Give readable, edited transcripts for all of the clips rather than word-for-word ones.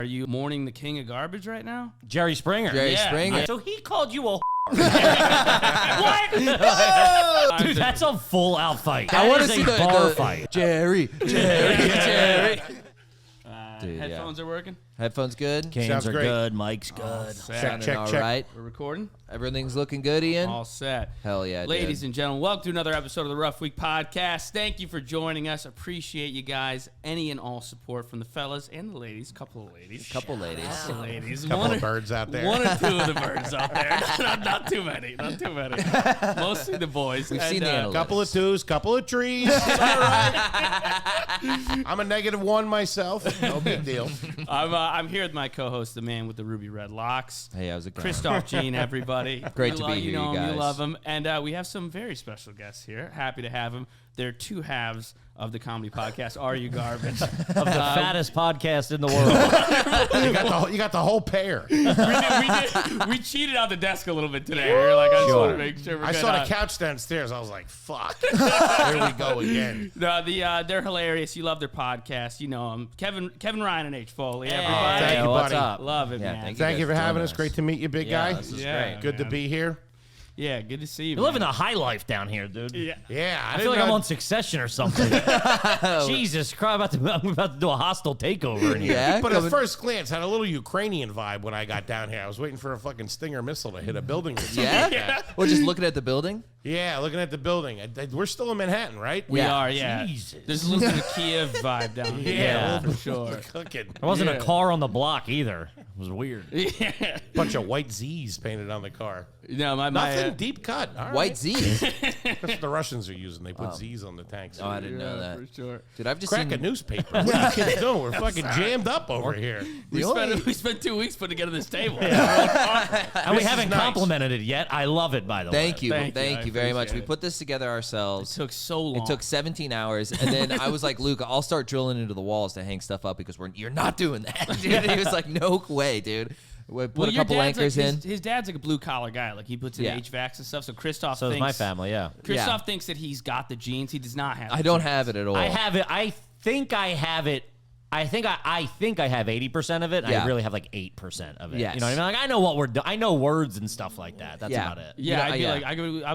Are you mourning the king of garbage right now? Jerry Springer. Jerry Springer. So he called you a What? Dude, that's a full-out fight. I want to is see a the bar fight. Jerry. Dude, Headphones are working? Headphones good? Cans Sounds are great. good. Mike's good. Sounding check, all check. right. We're recording? Everything's looking good, Ian? All set. Hell yeah, Ladies dude. and gentlemen, welcome to another episode of the Rough Week Podcast. Thank you for joining us. Appreciate you guys. Any and all support from the fellas and the ladies. Couple of ladies. Couple ladies. Couple of birds out there. One or two of the birds out there. not too many. Not too many. Mostly the boys. We've seen the analytics. Couple of twos, couple of trees. It's all right. I'm a -1 myself. No big deal. I'm here with my co-host, the man with the ruby red locks. Hey, how's it going? Christoph Jean, everybody. Great to be here, You know you him, guys. you love him. And we have some very special guests here. Happy to have them. They're two halves of the comedy podcast, Are You Garbage? Of the fattest podcast in the world. You got the whole pair. We cheated on the desk a little bit today. We were like, I just want to make sure we're I good. saw the couch downstairs. I was like, fuck. Here we go again. No, they're hilarious. You love their podcast. You know them. Kevin Ryan and H. Foley. Hey, Everybody. thank you, what's buddy. up? Love it, Yeah, man. Thank you for guys having joining us. Great to meet you, big Yeah, guy. this is Yeah. great. Good to be here. Yeah, good to see you. You're living man. the high life down here, dude. Yeah. Yeah, I feel like I'm on Succession or something. Jesus Christ, I'm about to do a hostile takeover in here. Yeah? But at first glance, had a little Ukrainian vibe when I got down here. I was waiting for a fucking Stinger missile to hit a building. Or something Yeah? like that. Well, just looking at the building? Yeah, looking at the building. We're still in Manhattan, right? We Yeah. are, yeah. Jesus. There's a little bit of Kiev vibe down here. Yeah. for sure. Cooking. There wasn't Yeah. a car on the block either. It was weird. Yeah. Bunch of white Z's painted on the car. No, my Nothing deep cut. All White right. Z's. That's what the Russians are using. They put Z's on the tanks. Oh, I didn't know that. for sure. Dude, I've just Crack seen... a newspaper. What are you kids doing? We're fucking jammed up over here. We only- spent 2 weeks putting together this table. And we This is haven't nice. complimented it yet. I love it, by the way. Thank you. Thank you. Thank I you very much. appreciate We it. put this together ourselves. It took so long. It took 17 hours, and then I was like, Luke, I'll start drilling into the walls to hang stuff up because you're not doing that. Dude. And he was like, no way, dude. We put a your couple dad's anchors like, in. His dad's like a blue collar guy. Like he puts in Yeah. HVACs and stuff. So Christoph So thinks is my family, yeah. Christoph thinks that he's got the genes. He does not have. I don't have it at all. I have it. I think I have it. I think I have 80% of it. And Yeah. I really have like 8% of it. Yes. You know what I mean? Like I know what we're doing. I know words and stuff like that. That's Yeah. about it. Yeah, I'd be yeah. like,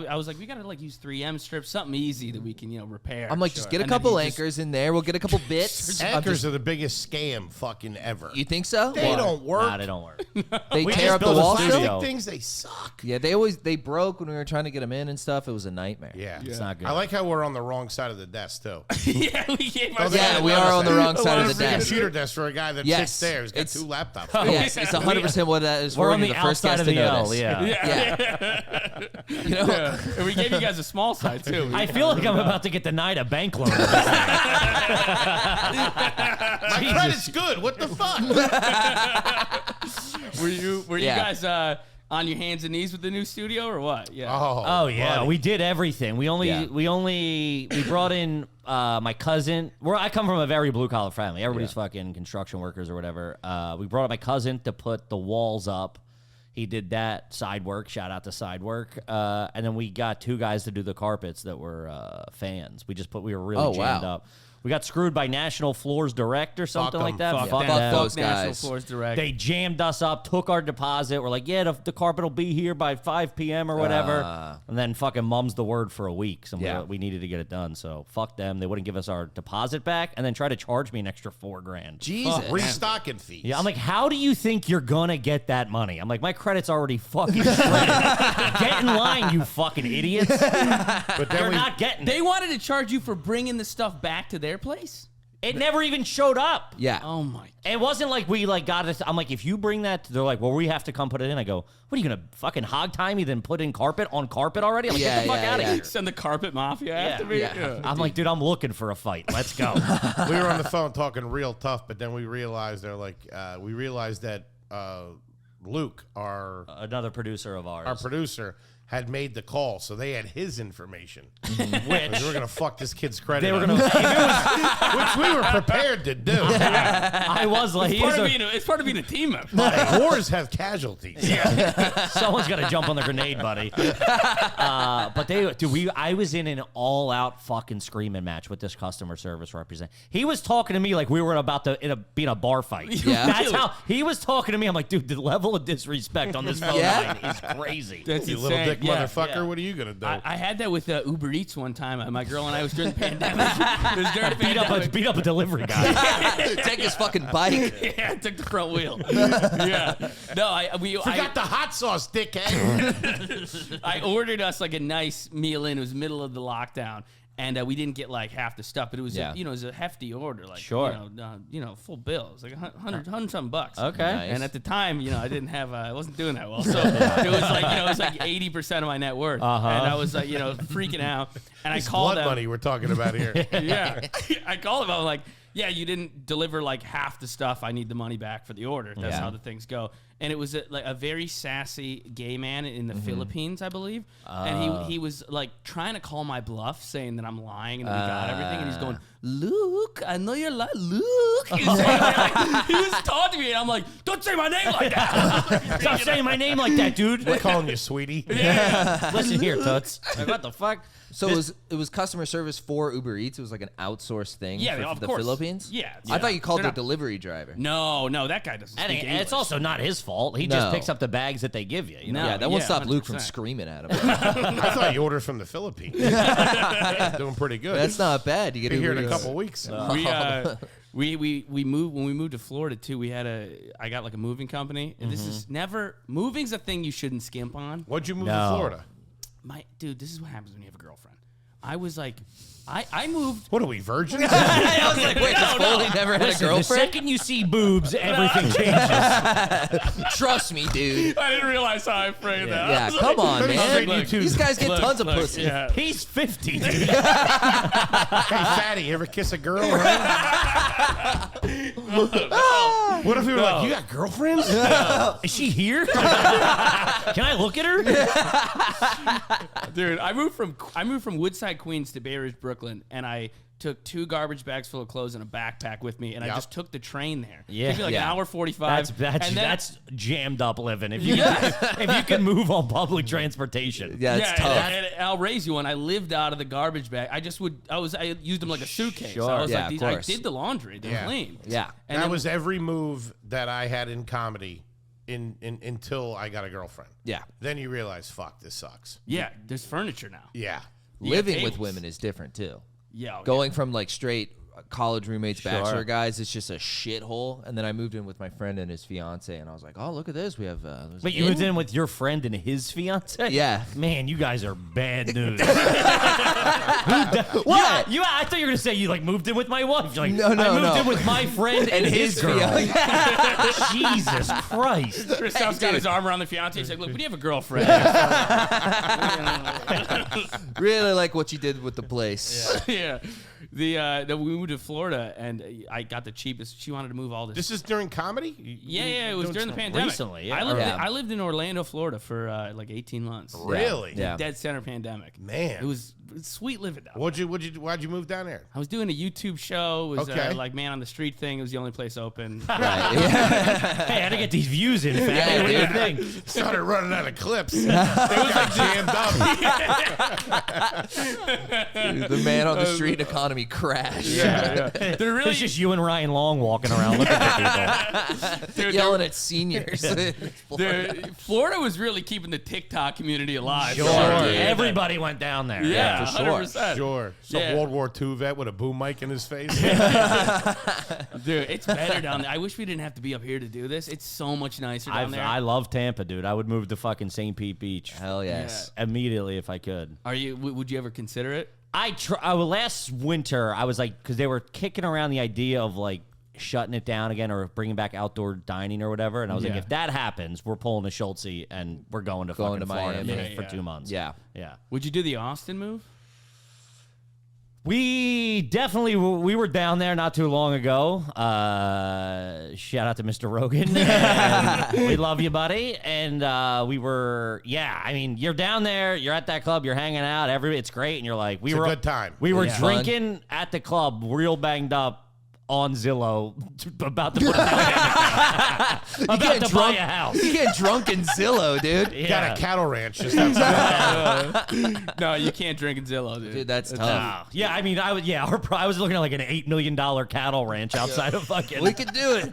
I was like, we gotta like use 3M strips, something easy that we can repair. I'm like, just get a And then couple he just- anchors in there. We'll get a couple bits. I'm Anchors just- are the biggest scam fucking ever. You think so? They Why? don't work. Nah, they don't work. They We tear just up the build wall plastic still? things. They suck. Yeah, they broke when we were trying to get them in and stuff. It was a nightmare. Yeah. It's not good. I like how we're on the wrong side of the desk too. yeah, we gave Oh, ourselves. Yeah, we are on the wrong side of the It's a desk. computer desk for a guy that Yes. sits there. He's got It's- 2 laptops. Yes, it's 100% what that is. We're for. on You're the first outside guest of the to L. notice. Yeah. Yeah. You know, Yeah. And we gave you guys a small side too. I feel like I'm about to get denied a bank loan. My credit's good. What the fuck? Were you Yeah. guys on your hands and knees with the new studio or what? Yeah. Oh yeah, buddy. we did everything. We brought in my cousin. I come from a very blue collar family. Everybody's fucking construction workers or whatever. We brought up my cousin to put the walls up. He did that side work. Shout out to side work. And then we got 2 guys to do the carpets that were fans. We were really jammed up. We got screwed by National Floors Direct or something like that. Fuck Fuck them. those National guys. Floors Direct. They jammed us up, took our deposit. We're like, yeah, the carpet will be here by 5 p.m. or whatever. And then fucking mum's the word for a week. So Yeah. we needed to get it done. So fuck them. They wouldn't give us our deposit back and then try to charge me an extra $4,000. Jesus. Restocking fees. Yeah, I'm like, how do you think you're gonna get that money? I'm like, my credit's already fucking shredded. Get in line, you fucking idiots. But then You're we, not getting They it. wanted to charge you for bringing the stuff back to their place. It never even showed up. Yeah. Oh my. It wasn't like we got it. I'm like, if you bring that, they're like, well, we have to come put it in. I go, what are you gonna fucking hog tie me? Then put in carpet on carpet already? I'm like, Yeah, get the fuck yeah, out of yeah. here. Send the carpet mafia after me. yeah. I'm like, dude, I'm looking for a fight. Let's go. we were on the phone talking real tough, but then we realized that Luke, our Another producer of ours. producer, had made the call, so they had his information. Which They were gonna fuck this kid's credit. they were up. gonna. Which we were prepared to do. I was like, It's part of being a team member. Whores have casualties. someone's got to jump on the grenade, buddy. But I was in an all-out fucking screaming match with this customer service representative. He was talking to me like we were about to be in a bar fight. Yeah. That's how he was talking to me. I'm like, dude, the level of disrespect on this phone line is crazy. That's You little insane. dick motherfucker. What are you gonna do? I had that with Uber Eats one time. My girl and I was during the pandemic. It was during the pandemic. Beat up a delivery guy. Take his fucking bike. Yeah, I took the front wheel. Yeah. No, I Forgot the hot sauce, dickhead. I ordered us like a nice meal in. It was middle of the lockdown. And we didn't get like half the stuff, but it was it was a hefty order, like Sure. full bill. It was like $100 something bucks. Okay. Nice. And at the time, I didn't have I wasn't doing that well, so it was like 80% of my net worth, and I was like freaking out. And It's I called blood them. money we're talking about here. Yeah, I called him. I was like, yeah, you didn't deliver like half the stuff. I need the money back for the order. That's how the things go. And it was a very sassy gay man in the Philippines, I believe. And he was like trying to call my bluff, saying that I'm lying and that we got everything. And he's going, Luke, I know you're lying. Luke. He was talking to me, and I'm like, don't say my name like that. Stop saying my name like that, dude. We're calling you sweetie. Listen here, Toots. Like, what the fuck? So it was customer service for Uber Eats. It was like an outsourced thing Yeah, for of the course. Philippines? Yeah. I thought you called They're the not- delivery driver. No, that guy doesn't And speak English. it's also not his fault. He just No. picks up the bags that they give you. You know? No. Yeah, that won't yeah, stop Luke from 100%. screaming at him. I thought you ordered from the Philippines. Doing pretty good. That's not bad. You get Be here in Uber a Eats. couple weeks. We moved when we moved to Florida too. I got like a moving company. And this is moving's a thing you shouldn't skimp on. What'd you move No. to Florida? Dude, this is what happens when you have a girlfriend. I was like, I moved. What are we, virgins? I was like, wait, does Foley never had a Listen, the girlfriend? second you see boobs, everything changes. Trust me, dude. I didn't realize how I framed that. Yeah, come on, Straight man. YouTube. These guys get tons of pussy. Yeah. He's 50, dude. Hey, fatty, you ever kiss a girl? Right? What if we were like, you got girlfriends? Is she here? Can I look at her? Dude, I moved from Woodside, Queens to Bay Ridge, Brooklyn, and I took 2 garbage bags full of clothes and a backpack with me, and I Yep. just took the train there. Yeah. It took me like Yeah. an hour 45. That's jammed up living. If you can move on public transportation. Yeah, it's tough. And I'll raise you one. I lived out of the garbage bag. I used them like a suitcase. Sure. I was Yeah, like, of I course. did the laundry. They're Yeah. clean. Yeah. And that then- was every move that I had in comedy until I got a girlfriend. Yeah. Then you realize, fuck, this sucks. yeah. There's furniture now. Yeah. Living with tables. women is different, too. Yeah. Going from like straight college roommates, bachelor guys, it's just a shithole. And then I moved in with my friend and his fiance, and I was like, oh, look at this. We have. But you moved in with your friend and his fiance? Yeah. Man, you guys are bad news. What? You, I thought you were going to say you like moved in with my wife. You're like, No, I moved no. in with my friend and his girl. Jesus Christ. Chris South's got his arm around the fiance. He's like, look, we have a girlfriend. Really like what you did with the place. Yeah. We moved to Florida, and I got the cheapest. She wanted to move all this. This is during comedy? Yeah, it was during the pandemic. Recently, yeah. I lived in Orlando, Florida for like 18 months. Really? Yeah. Dead center pandemic. Man. It was sweet living down. Why'd you move down there? I was doing a YouTube show. It was Okay. like Man on the Street thing. It was the only place open. Right. Yeah. Hey, I had to get these views in. Fat. Yeah, What do you dude. think? Started running out of clips. It was like jammed up. The man on the street economy crashed. Yeah. They're really It's just you and Ryan Long walking around looking at people. dude, Yelling at seniors. Florida was really keeping the TikTok community alive. Sure. dude. Everybody went down there. Yeah, for sure. 100%. Sure. Some Yeah. World War II vet with a boom mic in his face. Dude, it's better down there. I wish we didn't have to be up here to do this. It's so much nicer down there. I love Tampa, dude. I would move to fucking St. Pete Beach Hell yes. immediately if I could. Would you ever consider it? Last winter, I was like, because they were kicking around the idea of like shutting it down again or bringing back outdoor dining or whatever. And I was like, Yeah. if that happens, we're pulling a Schultze and we're going to fucking to Florida Miami. for Yeah. 2 months. Yeah. Yeah. Would you do the Austin move? We definitely we were down there not too long ago. Shout out to Mr. Rogan. We love you, buddy. And we were, I mean, you're down there, you're at that club, you're hanging out, it's great, and you're like, It's a good time. We were drinking at the club, real banged up. On Zillow, about to put about to buy a house. You get drunk in Zillow, dude. Yeah. Got a cattle ranch just outside. No, you can't drink in Zillow, dude. Dude, that's tough. Yeah, I mean, I was looking at like an $8 million cattle ranch outside of fucking. We could do it.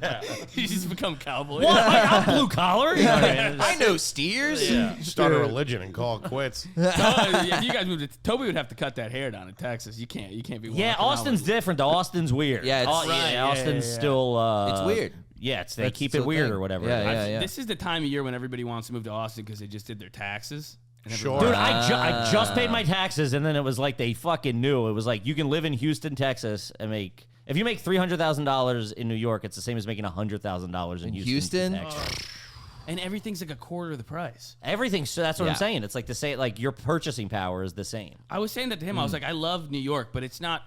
You just become cowboy. What? I'm blue collar. You know what I mean? I know steers. Yeah. Start a religion and call it quits. If you guys moved to Toby would have to cut that hair down in Texas. You can't be. Yeah, Austin's different though. Austin's weird. Yeah, Austin's still. It's weird. Yeah, they keep it weird or whatever. Yeah. This is the time of year when everybody wants to move to Austin because they just did their taxes. Sure. Dude, I just paid my taxes, and then it was like they fucking knew. It was like you can live in Houston, Texas, and if you make $300,000 in New York, it's the same as making $100,000 in Houston. Texas. And everything's like a quarter of the price. Everything. So that's what I'm saying. It's like the same. Like your purchasing power is the same. I was saying that to him. I was like, I love New York, but it's not.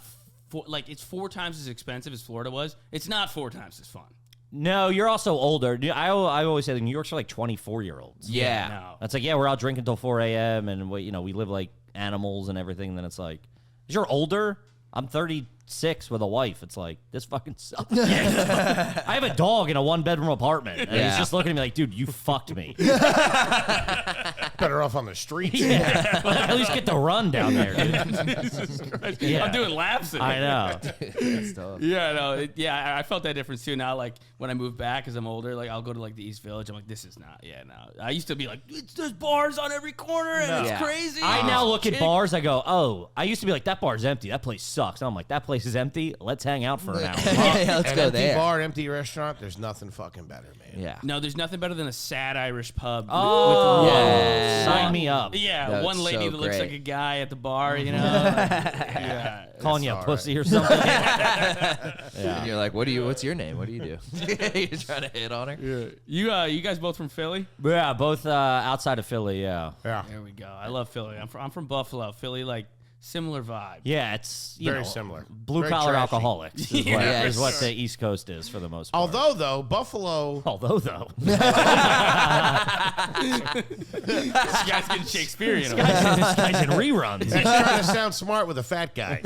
It's 4 times as expensive as Florida was. It's not 4 times as fun. No, you're also older. I always say that New York's for like 24-year-olds. Yeah. No. It's like, we're out drinking till 4 a.m. and we live like animals and everything. And then it's like, as you're older, I'm 36 with a wife. It's like, this fucking sucks. I have a dog in a 1-bedroom apartment. And he's just looking at me like, dude, you fucked me. Better off on the streets. Yeah. Well, at least get to run down there, dude. Jesus Christ. Yeah. I'm doing laps in I it. know. That's tough. I felt that difference too. Now, like when I move back as I'm older, like I'll go to like the East Village. I'm like, this is not. Yeah, no. I used to be like, there's bars on every corner and it's crazy. I now look at bars. I go, oh. I used to be like, that bar's empty. That place sucks. Now I'm like, that place is empty. Let's hang out for an hour. Let's An go empty there. bar, empty restaurant. There's nothing fucking better, man. Yeah. No, there's nothing better than a sad Irish pub. Oh, yeah. sign me up. Yeah, That's one lady so that looks great. like a guy at the bar, you know? Yeah. Calling you a all pussy or something. And you're like, what's your name? What do you do? You're trying to hit on her? Yeah. You guys both from Philly? Yeah, both outside of Philly, yeah. Yeah. There we go. I love Philly. I'm from Buffalo. Philly, like, similar vibe. Yeah, it's Very similar. Blue-collar Very trashy. alcoholics is what the East Coast is for the most part. Although, though, Buffalo. This guy's getting Shakespearean. This guy's in reruns. He's trying to sound smart with a fat guy.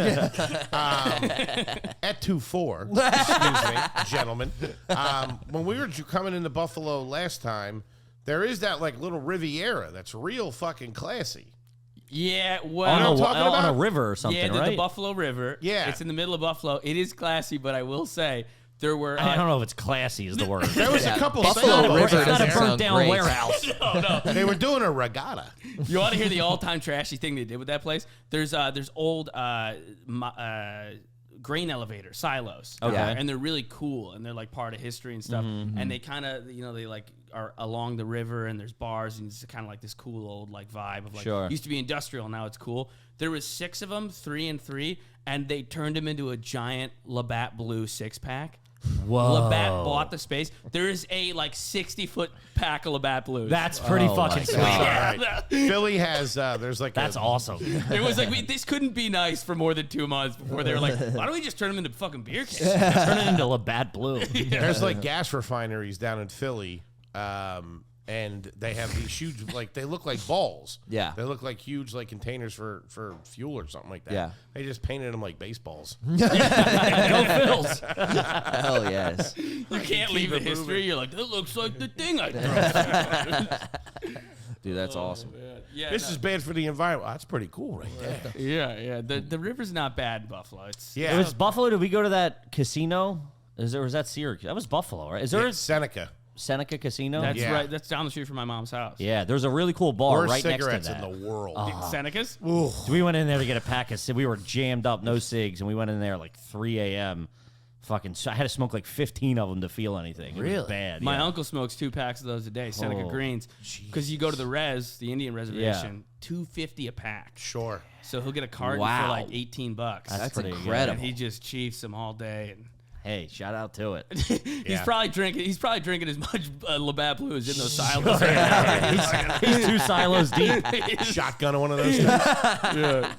At 2-4, excuse me, gentlemen. When we were coming into Buffalo last time, there is that like little Riviera that's real fucking classy. Yeah, well, You know what I'm talking on a about? river or something, yeah, right? the Buffalo River. Yeah. It's in the middle of Buffalo. It is classy, but I will say there were. I don't know if it's classy is the word. There was a couple Buffalo sailboats River It's not a doesn't burnt sound down great. warehouse. They were doing a regatta. You want to hear the all-time trashy thing they did with that place? There's old grain elevator silos. Okay. And they're really cool, and they're like part of history and stuff. And they kind of, they like are along the river, and there's bars, and it's kind of like this cool old like vibe of like used to be industrial, now it's cool. There was 6 of them, 3 and 3, and they turned them into a giant Labatt Blue 6-pack. Whoa. Labatt bought the space. There is a like 60-foot pack of Labatt Blues. That's pretty fucking sweet. All right. Philly has, there's like That's awesome. It was like, this couldn't be nice for more than 2 months before they were like, why don't we just turn them into fucking beer cans? Turn it into Labatt Blue. There's like gas refineries down in Philly, and they have these huge, like they look like balls. Yeah. They look like huge, like containers for fuel or something like that. Yeah. They just painted them like baseballs. Go Phils. Hell yes. You can't leave the history. You're like, that looks like the thing I drove. Dude, that's awesome. Yeah, This is bad for the environment. Well, that's pretty cool right there. yeah. The river's not bad in Buffalo. It's Yeah. It was Buffalo. Did we go to that casino? Was that Syracuse? That was Buffalo, right? Is there a Seneca. Seneca Casino? That's Yeah. right. That's down the street from my mom's house. Yeah, there's a really cool bar Worst right next to cigarettes that. in the world. Seneca's? We went in there to get a pack of cigs. We were jammed up, no cigs, and we went in there like 3 a.m. Fucking, I had to smoke like 15 of them to feel anything. It was bad. My yeah. uncle smokes 2 packs of those a day, Seneca Greens, because you go to the Indian reservation, $2.50 a pack. Sure. So he'll get a carton for like $18. That's pretty good. incredible. And he just chiefs them all day. And Hey, shout out to it. He's probably drinking as much Labatt Blue as in those silos. He's 2 silos deep. Shotgun on one of those things. Yeah.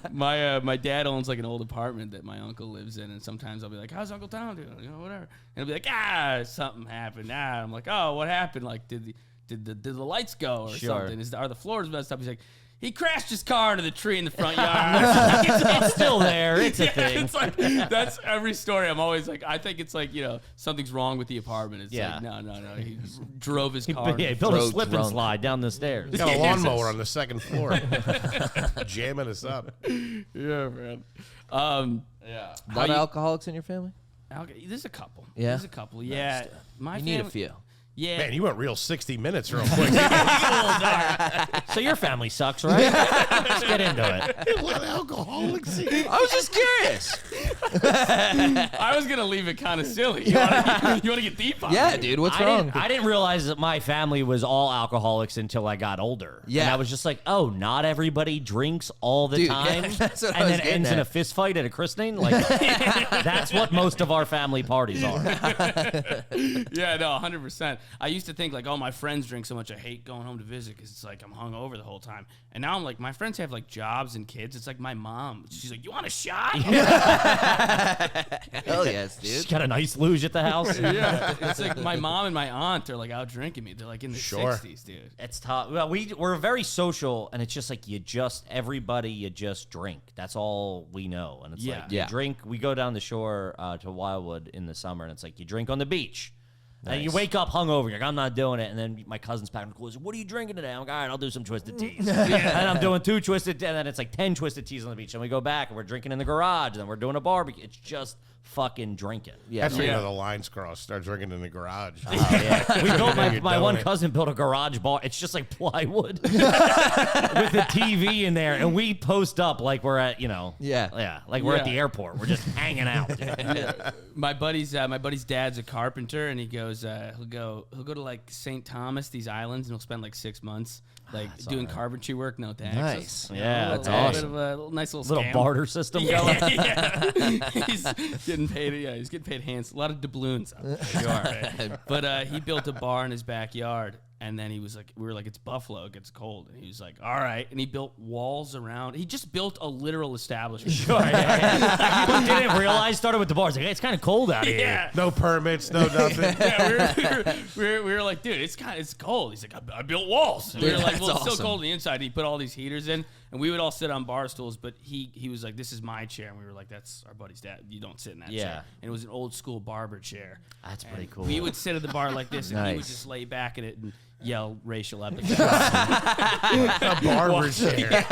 My dad owns like an old apartment that my uncle lives in, and sometimes I'll be like, "How's Uncle Tom doing?" You know, whatever. And he'll be like, something happened. I'm like, "Oh, what happened? Like, did the lights go or something? Are the floors messed up?" He's like, he crashed his car into the tree in the front yard. It's still there. It's a thing. It's like, that's every story. I'm always like, I think it's like, something's wrong with the apartment. It's like, no. He drove his car. He built a slip and slide down the stairs. Got a lawnmower on the second floor. Jamming us up. Yeah, man. A lot of alcoholics in your family? There's a couple. Yeah? There's a couple. Yeah. You need a few. Yeah. Man, you went real 60 minutes real quick. So your family sucks, right? Let's get into it. What alcoholics? I was just curious. I was going to leave it kind of silly. You want to get deep on it? Dude, what's wrong? I didn't realize that my family was all alcoholics until I got older. Yeah. And I was just like, oh, not everybody drinks all the time. Yeah, that's what I and was then getting ends in at. a fist fight at a christening. Like, that's what most of our family parties are. Yeah, no, 100%. I used to think like, oh, my friends drink so much, I hate going home to visit because it's like I'm hungover the whole time. And now I'm like, my friends have like jobs and kids. It's like my mom. She's like, you want a shot? Hell yes, dude. She's got a nice luge at the house. Yeah, it's like my mom and my aunt are like out drinking me. They're like in the 60s, dude. It's tough. Well, we're very social, and it's just like you just drink. That's all we know. And it's like you drink. We go down the shore to Wildwood in the summer, and it's like you drink on the beach. Nice. And you wake up hungover, you're like, I'm not doing it. And then my cousin's packing cool. What are you drinking today? I'm like, all right, I'll do some twisted teas. And I'm doing 2 twisted, and then it's like 10 twisted teas on the beach. And we go back, and we're drinking in the garage, and then we're doing a barbecue. It's just fucking drinking. Yeah, that's where you know the lines cross. Start drinking in the garage. Oh, yeah. We built my one cousin built a garage bar. It's just like plywood with a TV in there, and we post up like we're at like we're at the airport. We're just hanging out. Dude. My buddy's dad's a carpenter, and he goes he'll go to like St. Thomas, these islands, and he'll spend like 6 months like doing carpentry work, no taxes. Nice. Yeah, that's awesome. awesome. Bit of a nice little scam. Barter system going. Yeah. He's getting paid. Yeah, he's getting paid hands. A lot of doubloons. But he built a bar in his backyard. And then he was like, we were like, it's Buffalo, it gets cold. And he was like, all right. And he built walls around. He just built a literal establishment. Sure. Yeah. Didn't realize, started with the bars. Like, hey, it's kind of cold out here. Yeah. No permits, no nothing. Yeah, we were like, dude, it's cold. He's like, I built walls. And we were like, well, it's still cold on the inside. And he put all these heaters in. And we would all sit on bar stools, but he was like, this is my chair. And we were like, that's our buddy's dad. You don't sit in that chair. And it was an old school barber chair. That's pretty cool. We would sit at the bar like this, and he would just lay back in it and yell racial epithets. A barber chair.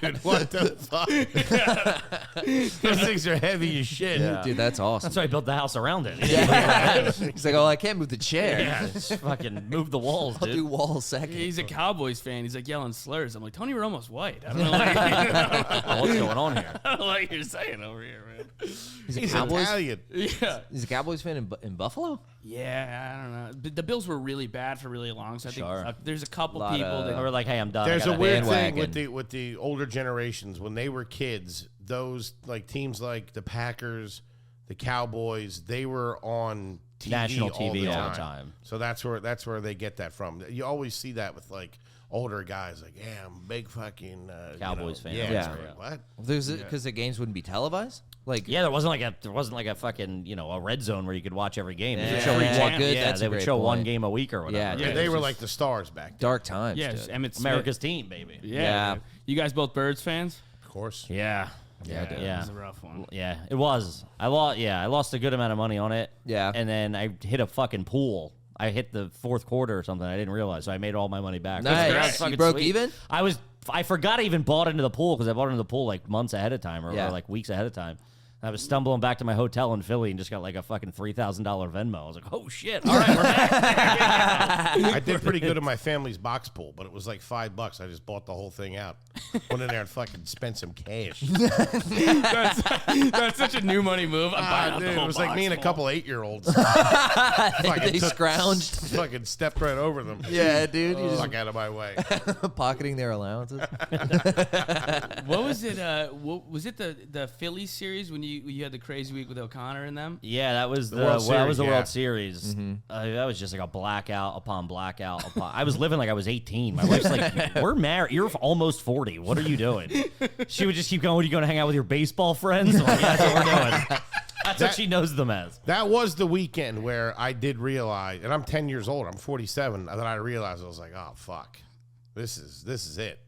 Dude, what the fuck? Those things are heavy as shit. Yeah. Dude, that's awesome. That's why I built the house around it. He's like, oh, I can't move the chair. Yeah, just fucking move the walls, dude. I'll do walls second. He's a Cowboys fan. He's like yelling slurs. I'm like, Tony Romo's white. I don't know what's going on here. I don't know what you're saying over here, man. He's a Cowboys. Italian. Yeah. He's a Cowboys fan in Buffalo? Yeah, I don't know. But the Bills were really bad for really long, so I think Sure. there's a couple people that were like, hey, I'm done. There's a weird thing bandwagon. with the older generations. When they were kids, those like teams like the Packers, the Cowboys, they were on TV national all TV the all the time. So that's where they get that from. You always see that with like older guys, like, yeah, I'm a big fucking Cowboys fan. Yeah. What? Because the games wouldn't be televised? Like, yeah, there wasn't like a fucking a red zone where you could watch every game. They would Yeah. show Yeah. one, Good, yeah, that's they a would great show point. one game a week or whatever. Yeah, they were like the stars back then. dark times. yeah, dude. just Emmett Smith. America's team, baby. Yeah. You guys both Birds fans? Of course. Yeah. It Yeah. was a rough one. Yeah, it was. I lost a good amount of money on it. Yeah. And then I hit a fucking pool. I hit the fourth quarter or something. I didn't realize, so I made all my money back. Nice. That was You fucking broke sweet. even? I forgot I even bought into the pool because I bought into the pool like months ahead of time or like weeks ahead of time. I was stumbling back to my hotel in Philly and just got like a fucking $3,000 Venmo. I was like, oh shit! All right, we're back. I did pretty good in my family's box pool, but it was like $5. I just bought the whole thing out. Went in there and fucking spent some cash. That's such a new money move. I'm buying out the Dude, whole it was like box me and a full. couple 8-year-olds. They scrounged. Fucking stepped right over them. Yeah, dude. You Fuck out of my way. just pocketing their allowances. What was it? Was it the Phillies series when you had the crazy week with O'Connor and them? Yeah, that was the World that was Series, the yeah. World Series. That was just like a blackout upon blackout upon. I was living like I was 18. My wife's like, "We're married. You're almost 40. What are you doing?" She would just keep going. Are you going to hang out with your baseball friends? I'm like, yeah, that's what we're doing. That's what she knows them as. That was the weekend where I did realize, and I'm 10 years old. I'm 47. That I realized I was like, oh fuck, this is it.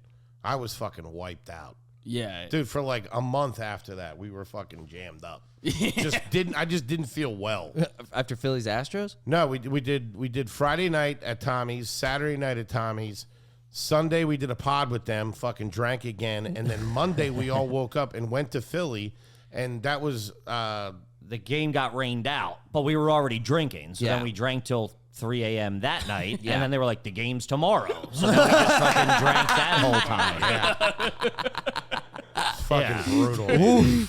I was fucking wiped out. Yeah, Dude, for like a month after that, we were fucking jammed up. I just didn't feel well. After Phillies Astros? No, we did Friday night at Tommy's, Saturday night at Tommy's, Sunday we did a pod with them, fucking drank again, and then Monday we all woke up and went to Philly, and that was The game got rained out, but we were already drinking. So then we drank till 3 a.m. that night, and then they were like, the game's tomorrow. So then we just fucking drank that whole time. fucking brutal.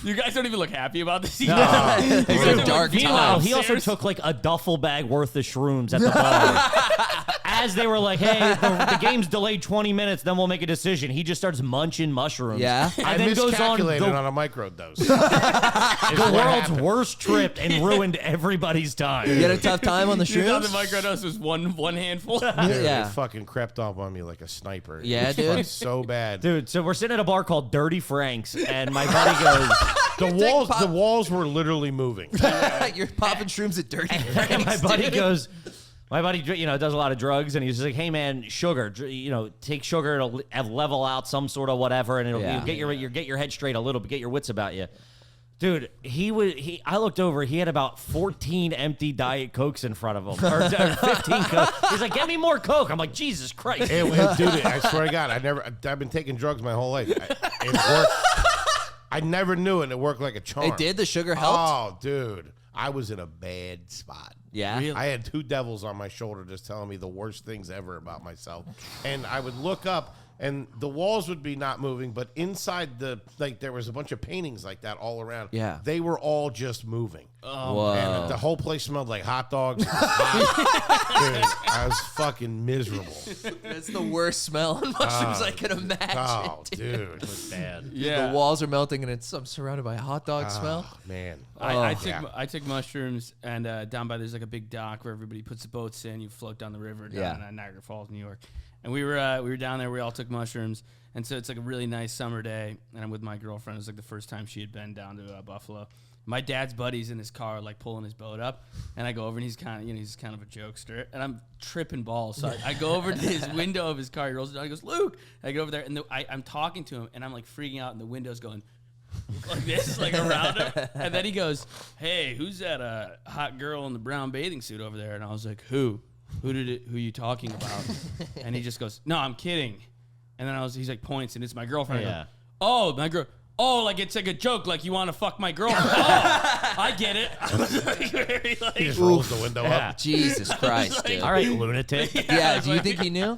you guys don't even look happy about this. It's a dark Meanwhile, time. he also took like a duffel bag worth of shrooms at the bar. As they were like, hey, the game's delayed 20 minutes, then we'll make a decision. He just starts munching mushrooms. Yeah. And I then goes on miscalculated the on a microdose. the world's worst trip and ruined everybody's time. You had a tough time on the You thought the shrooms? microdose was one handful. Dude, Yeah. it fucking crept up on me like a sniper. Yeah, It was dude. fucking so bad. Dude, so we're sitting at a bar called Dirty Frank's, and my buddy goes, The walls were literally moving. You're popping shrooms at Dirty and Frank's, my buddy dude. goes, my buddy, does a lot of drugs, and he's just like, hey man, sugar, take sugar, it'll level out some sort of whatever, and it'll Yeah. get your head straight a little bit, get your wits about you. Dude, I looked over, he had about 14 empty Diet Cokes in front of him, or 15 Cokes. He's like, get me more Coke. I'm like, Jesus Christ. Dude, I swear to God, I've been taking drugs my whole life. It worked. I never knew it, and it worked like a charm. It did? The sugar helped? Oh, dude. I was in a bad spot. Yeah. Really? I had two devils on my shoulder just telling me the worst things ever about myself. And I would look up, and the walls would be not moving, but inside there was a bunch of paintings like that all around. Yeah. They were all just moving. Whoa. And the whole place smelled like hot dogs. It was hot. Dude, I was fucking miserable. That's the worst smell on mushrooms I can imagine. Oh, dude. Bad. Yeah. The walls are melting and I'm surrounded by a hot dog smell. Oh, man. I took mushrooms, and down by there's like a big dock where everybody puts the boats in. You float down the river down in Niagara Falls, New York. And we were down there. We all took mushrooms, and so it's like a really nice summer day. And I'm with my girlfriend. It was like the first time she had been down to Buffalo. My dad's buddy's in his car, like pulling his boat up, and I go over, and he's kind of a jokester, and I'm tripping balls. So I go over to his window of his car. He rolls it down. He goes, Luke. I go over there, and I'm talking to him, and I'm like freaking out, and the window's going like this, like around him. And then he goes, hey, who's that hot girl in the brown bathing suit over there? And I was like, who? Who are you talking about? And he just goes, no, I'm kidding. And then he's like points, and it's my girlfriend. Yeah. I go, oh, my girl. Oh, like it's like a joke, like you want to fuck my girlfriend. Oh, I get it. I was like, very, like, He just rolls the window Yeah. up. Jesus Christ, dude. All right, lunatic. Yeah, do you think he knew?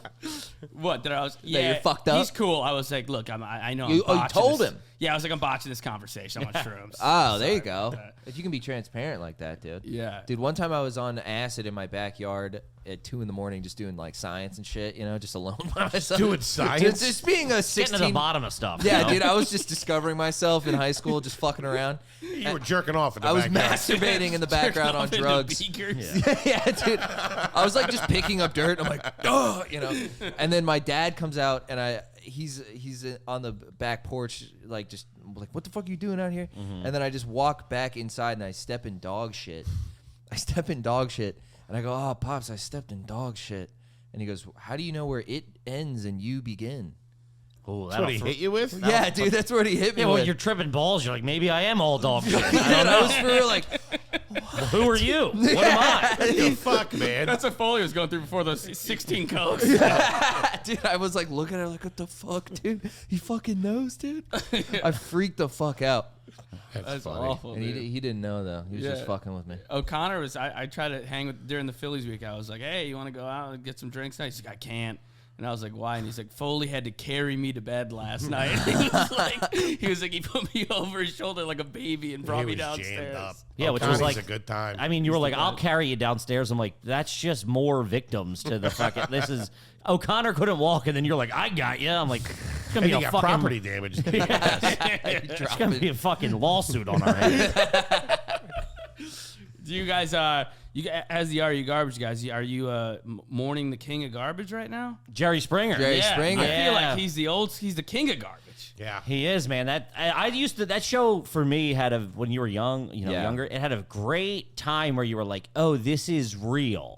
what? That I was, yeah, you're fucked up? He's cool. I was like, look, I know. You- I'm you botching told this. him? Yeah, I was like, I'm botching this conversation on shrooms. Oh, there you Sorry go. about that. If you can be transparent like that, dude. Yeah. Dude, one time I was on acid in my backyard at 2 a.m. just doing like science and shit, just alone by myself. Doing science? Just being a 16. Getting to the bottom of stuff. Yeah, dude, I was just discovering myself in high school, just fucking around. You were jerking off in the I was backyard. masturbating in the background on Off into drugs. beakers. Yeah, dude. I was like just picking up dirt. I'm like, oh, And then my dad comes out and he's on the back porch, like just like, what the fuck are you doing out here? And then I just walk back inside and I step in dog shit. And I go, oh, Pops, I stepped in dog shit. And he goes, how do you know where it ends and you begin? Ooh, That's what he hit you with? Yeah, dude, that's what he hit me Yeah, well, with. you're tripping balls. You're like, maybe I am all dog shit. I And don't I know. was for real like, Well, who are you? What am I? What the fuck, man? That's what Foley was going through before those 16 cokes. Dude, I was like looking at her like, what the fuck, dude? He fucking knows, dude. I freaked the fuck out. That's funny. awful. And Dude. he didn't know though. He was just fucking with me. O'Connor was. I tried to hang with during the Phillies week. I was like, hey, you want to go out and get some drinks tonight? He's like, I can't. And I was like, why? And he's like, Foley had to carry me to bed last night. He was like, he put me over his shoulder like a baby and brought me downstairs. Up. Yeah, which was like a good time. I mean, you were like, I'll carry you downstairs. I'm like, that's just more victims to the fucking. This is O'Connor couldn't walk, and then you're like, I got you. I'm like, it's gonna and be you a got fucking property damage. It's gonna be a fucking lawsuit on our head. Do you guys, as the Are You Garbage guys, are you mourning the king of garbage right now? Jerry Springer. Jerry Springer. I feel Yeah. like he's the king of garbage. Yeah. He is, man. I used to that show for me had when you were young, Yeah. younger. It had a great time where you were like, oh, this is real.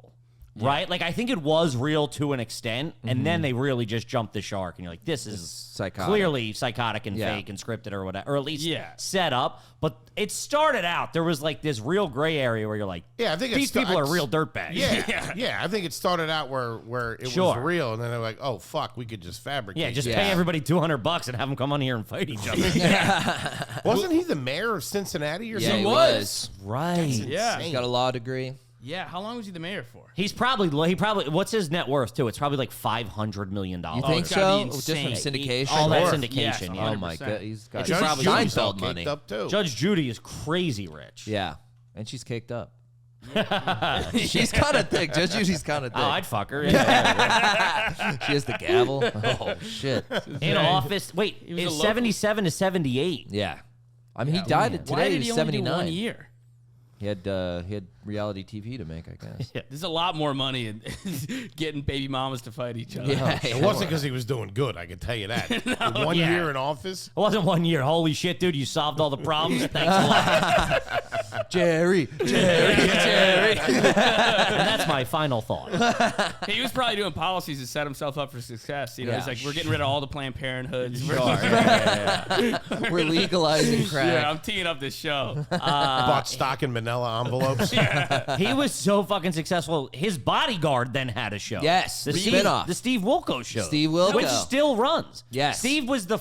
Right? Like, I think it was real to an extent, and then they really just jumped the shark, and you're like, this is psychotic. clearly psychotic and Yeah. fake and scripted or whatever, or at least Yeah. set up. But it started out, there was like this real gray area where you're like, Yeah, I think these people are real dirtbags. Yeah. I think it started out where it Sure. was real, and then they're like, oh fuck, we could just fabricate. Yeah, just Yeah. pay everybody $200 and have them come on here and fight each other. Wasn't he the mayor of Cincinnati or Yeah, something? he was. Right. Yeah. He's got a law degree. Yeah. How long was he the mayor for? He probably what's his net worth too? It's probably like $500 million. You think it's gotta so? be Just from insane. syndication? All that Yes, syndication. Yeah. Oh my 100%. god, he's got It's Judge probably Judy's all Seinfeld money. caked up too. Judge Judy is crazy rich. Yeah, and she's caked up. She's kind of thick. Judge Judy's kind of thick. Oh, I'd fuck her. Yeah. She has the gavel. Oh shit. In office. Wait, was a it's local- 77 to 78. Yeah. I mean, he died today. Why did He he was only do 79. 1 year? He had reality TV to make, I guess. There's a lot more money in getting baby mamas to fight each other. Yeah, It wasn't because he was doing good, I can tell you that. One Yeah. year in office. It wasn't 1 year. Holy shit, dude, you solved all the problems. Thanks a lot. Jerry. And that's my final thought. He was probably doing policies to set himself up for success. You know, Yeah. he's like, we're getting rid of all the Planned Parenthoods. We're legalizing crack. Yeah, I'm teeing up this show. Bought stock in manila envelopes. He was so fucking successful. His bodyguard then had a show. Yes, the Steve, spinoff. the Steve Wilco show. Steve Wilco. Which still runs. Yes. Steve was the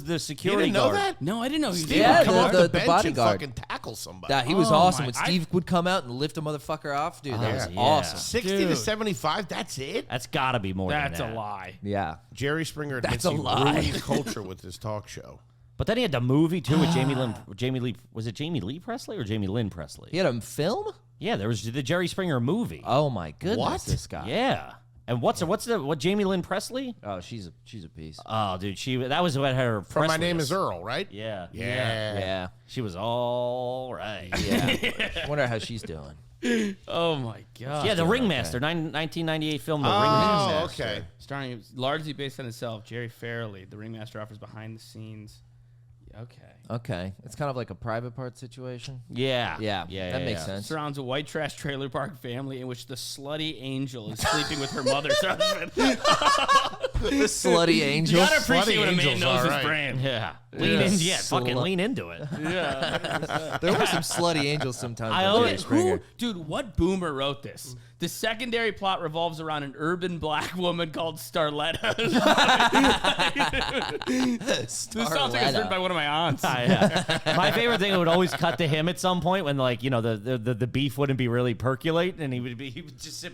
You security didn't know guard. that? No, I didn't know he was Steve Yeah, would come off the the bench bodyguard. and fucking tackle somebody. Yeah, he was Oh awesome. my- When Steve would come out and lift a motherfucker off, dude, that was yeah. awesome. 60 to Dude. 75, that's it? That's got to be more That's than a that. lie. Yeah. Jerry Springer admits That's a he lie. ruined culture with his talk show. But then he had the movie too with Jamie Lee. Was it Jamie Lee Presley or Jamie Lynn Presley? He had a film? Yeah, there was the Jerry Springer movie. Oh my goodness, What? this guy. Yeah. And what Jamie Lynn Presley? Oh, she's a piece. Oh, dude, that was what her From My Presley Name is Earl, right? Yeah. Yeah. She was all right. Yeah. Wonder how she's doing. Oh my god. Yeah, The Ringmaster, 1998 film The Oh, Ringmaster. okay. Starring largely based on himself, Jerry Farrelly. The Ringmaster offers behind the scenes. Okay. Okay. It's kind of like a private part situation. Yeah. Yeah. Yeah. That yeah, makes yeah. sense. Surrounds a white trash trailer park family in which the slutty angel is sleeping with her mother's husband. The slutty angel. You gotta appreciate Slutty when a man angels knows are his right. brand. Yeah. Lean in. Yeah. Fucking Slut. lean into it. There were some slutty angels sometimes. I on own Jerry it. Springer. Dude, what boomer wrote this? The secondary plot revolves around an urban black woman called Starletta. This sounds like it's written by one of my aunts. My favorite thing would always cut to him at some point when, like, you know, the beef wouldn't be really percolate, and he would just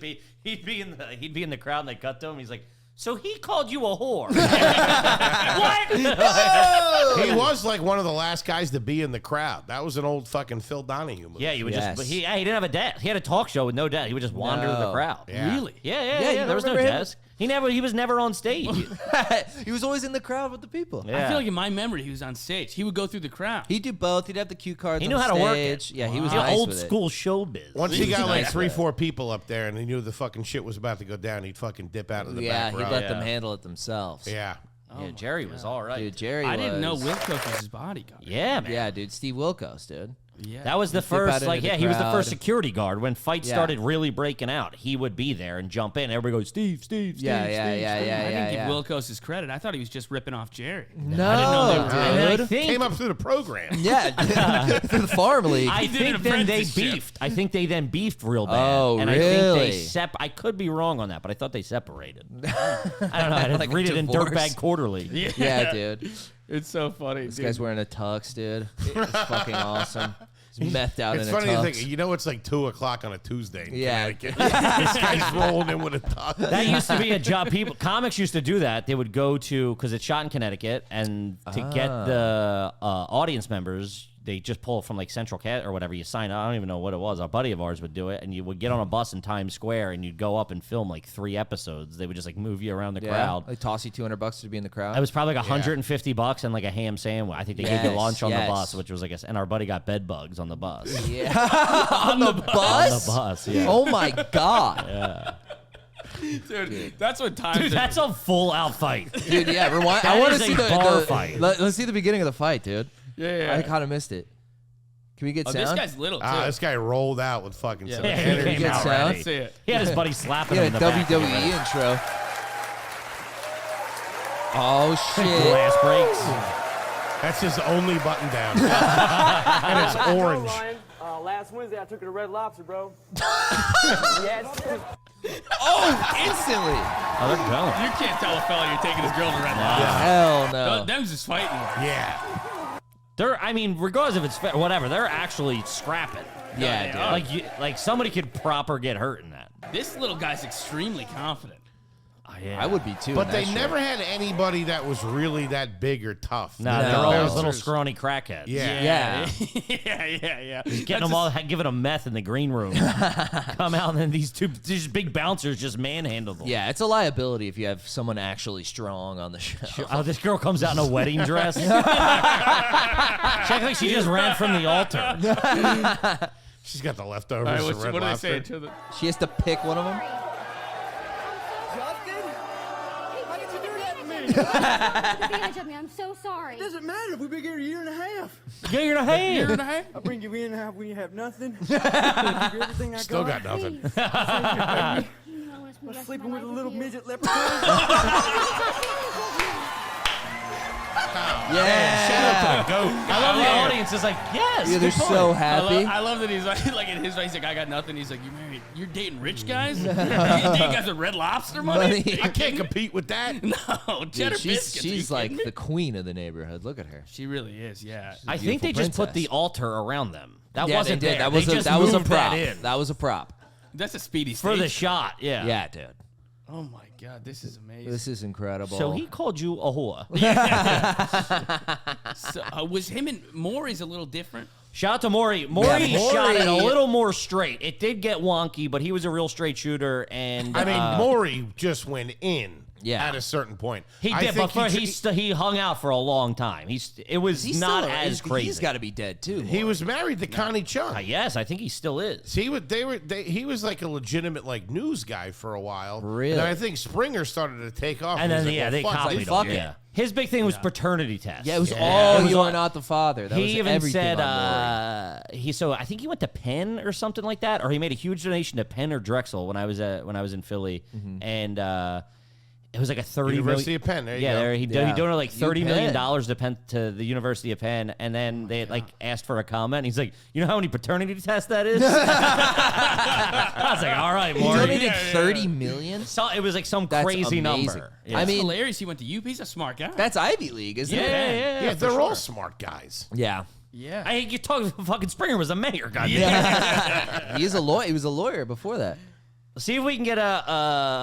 he'd be in the crowd, and they cut to him. He's like, so he called you a whore. What? He was like one of the last guys to be in the crowd. That was an old fucking Phil Donahue movie. Yeah, you would Yes. just. But he didn't have a desk. He had a talk show with no desk. He would just wander the No. crowd. Yeah. Really? Yeah. you There was no remember him? desk. He was never on stage. He was always in the crowd with the people. Yeah. I feel like in my memory, he was on stage. He would go through the crowd. He'd do both. He'd have the cue cards. He on knew the how to work it. stage. Yeah, he was You know, nice old with it. school showbiz. Once he got like nice 3-4 people up there and he knew the fucking shit was about to go down, he'd fucking dip out of the Yeah, back he'd row. let them handle it themselves. Yeah. Yeah, Jerry was all right. Dude, Jerry I didn't know was- Wilcox was his bodyguard. Yeah, man. Yeah, dude, Steve Wilkos, dude. Yeah. That was the Dip out first, into like, the he was the crowd. first security guard. When fights Yeah. started really breaking out, he would be there and jump in. Everybody goes, Steve, Steve, Steve, Yeah, Steve, yeah, yeah, Steve. yeah, I didn't yeah. give Wilkos his credit. I thought he was just ripping off Jerry. No, I didn't know they were And then I dude. think, Came up through the program. Yeah, through the farm league. I did think an then they apprenticeship. beefed. I think they then beefed real bad. Oh, and I think really? they I could be wrong on that, but I thought they separated. I don't know. I didn't Like a read it in divorce. Dirtbag Quarterly. Yeah, dude. It's so funny. This guy's wearing a tux, dude. It's fucking awesome. He's methed out It's in a funny to tux. think. You know, it's like 2:00 on a Tuesday. In Yeah. Connecticut. This guy's rolling in with a tux. That used to be a job. People, comics used to do that. They would go to, because it's shot in Connecticut, and to get the audience members, they just pull from like Central Cat or whatever. You sign up. I don't even know what it was. A buddy of ours would do it, and you would get on a bus in Times Square, and you'd go up and film like 3 episodes. They would just like move you around the crowd. They toss you $200 to be in the crowd. It was probably like $150 and like a ham sandwich. I think they gave you Yes, lunch on the yes. bus, which was like and our buddy got bed bugs on the bus. Yeah. On the bus? On the bus, yeah. Oh my god. Dude, that's what times. Dude, that's a full out fight. Dude, yeah, rewind. That I want to is see a the bar fight. Let's see the beginning of the fight, dude. Yeah. I kind of missed it. Can we get Oh, sound? this guy's little too. This guy rolled out with fucking some Yeah, he energy. came Get out sound? ready. Let's see it. He had his buddy slapping Yeah, him in the back. WWE intro. Oh shit! Glass breaks. That's his only button down. And it's orange. Last Wednesday, I took her to Red Lobster, bro. Oh, instantly! Oh, they're going. You can't tell a fella you're taking his girl to Red Lobster. Hell no! Them's just fighting. Yeah. They're, I mean, regardless if it's fair, whatever, they're actually scrapping. Yeah, dude. Like somebody could proper get hurt in that. This little guy's extremely confident. Yeah. I would be too. But in they that shit. never had anybody that was really that big or tough. No, No. they're always Bouncers. little scrawny crackheads. Yeah. yeah. Getting them all, giving them meth in the green room. Come out and then these big bouncers just manhandle them. Yeah, it's a liability if you have someone actually strong on the show. Oh, this girl comes out in a wedding dress. She acts like she just ran from the altar. She's got the leftovers. All right, of Red what do they Lobster. say to the? She has to pick one of them. Justin? Why did you do that to me? advantage of me. I'm so sorry. It doesn't matter. We've been here a year and a half. Yeah, you're in a hand. I bring you in when you have nothing. Give you everything I Still got. got nothing. Please. You know, I want to spend the rest of Sleeping my with a life little you. midget leprechaun. Yeah. I love the audience is like, yes. Yeah, they're good so point. happy. I love that he's like in his face. He's like, I got nothing. He's like, you married? You're dating rich guys? You dating guys with Red Lobster money? Money. I can't compete with that. No, cheddar Dude, biscuits. Are you she's like kidding me? the queen of the neighborhood. Look at her. She really is. Yeah. I think they beautiful just put the princess. altar around them. That Yeah, wasn't they did. there. That was They a just that was a moved prop. that in. That was a prop. That's a speedy For the stage. shot, yeah. Yeah, dude. Oh my God, this is amazing. This is incredible. So he called you a whore. So, was him and Maury's a little different? Shout out to Maury. Maury Yeah, shot it a Maury- little more straight. It did get wonky, but he was a real straight shooter. And I mean, Maury just went in Yeah. at a certain point. he I did, think but he he hung out for a long time. It was He's not still, as crazy. He's got to be dead too. He was married to Connie Chung. Yes, I think he still is. He was like a legitimate like news guy for a while. Really? And then I think Springer started to take off. And he was then like, well, they fuck copied it. fuck him. it. Yeah. His big thing was paternity test. Yeah, it was Yeah. all It was you all- are not the father. That was He even everything said on Maury. so I think he went to Penn or something like that, or he made a huge donation to Penn or Drexel when I was in Philly, and it was like a 30 University million- of Penn. There you yeah, go. there he Yeah. donated like $30 million UPenn. to the University of Penn, and then they like asked for a comment. He's like, you know how many paternity tests that is? I was like, all right, He Maury. donated 30 million. So it was like some That's crazy amazing. number. Yeah. I It's mean, hilarious. He went to UP. He's a smart guy. that's Ivy League, isn't it? Yeah, they're all smart guys. Yeah. yeah. You talking fucking Springer was a mayor, goddamn. Yeah. He is a lawyer. He was a lawyer before that. See if we can get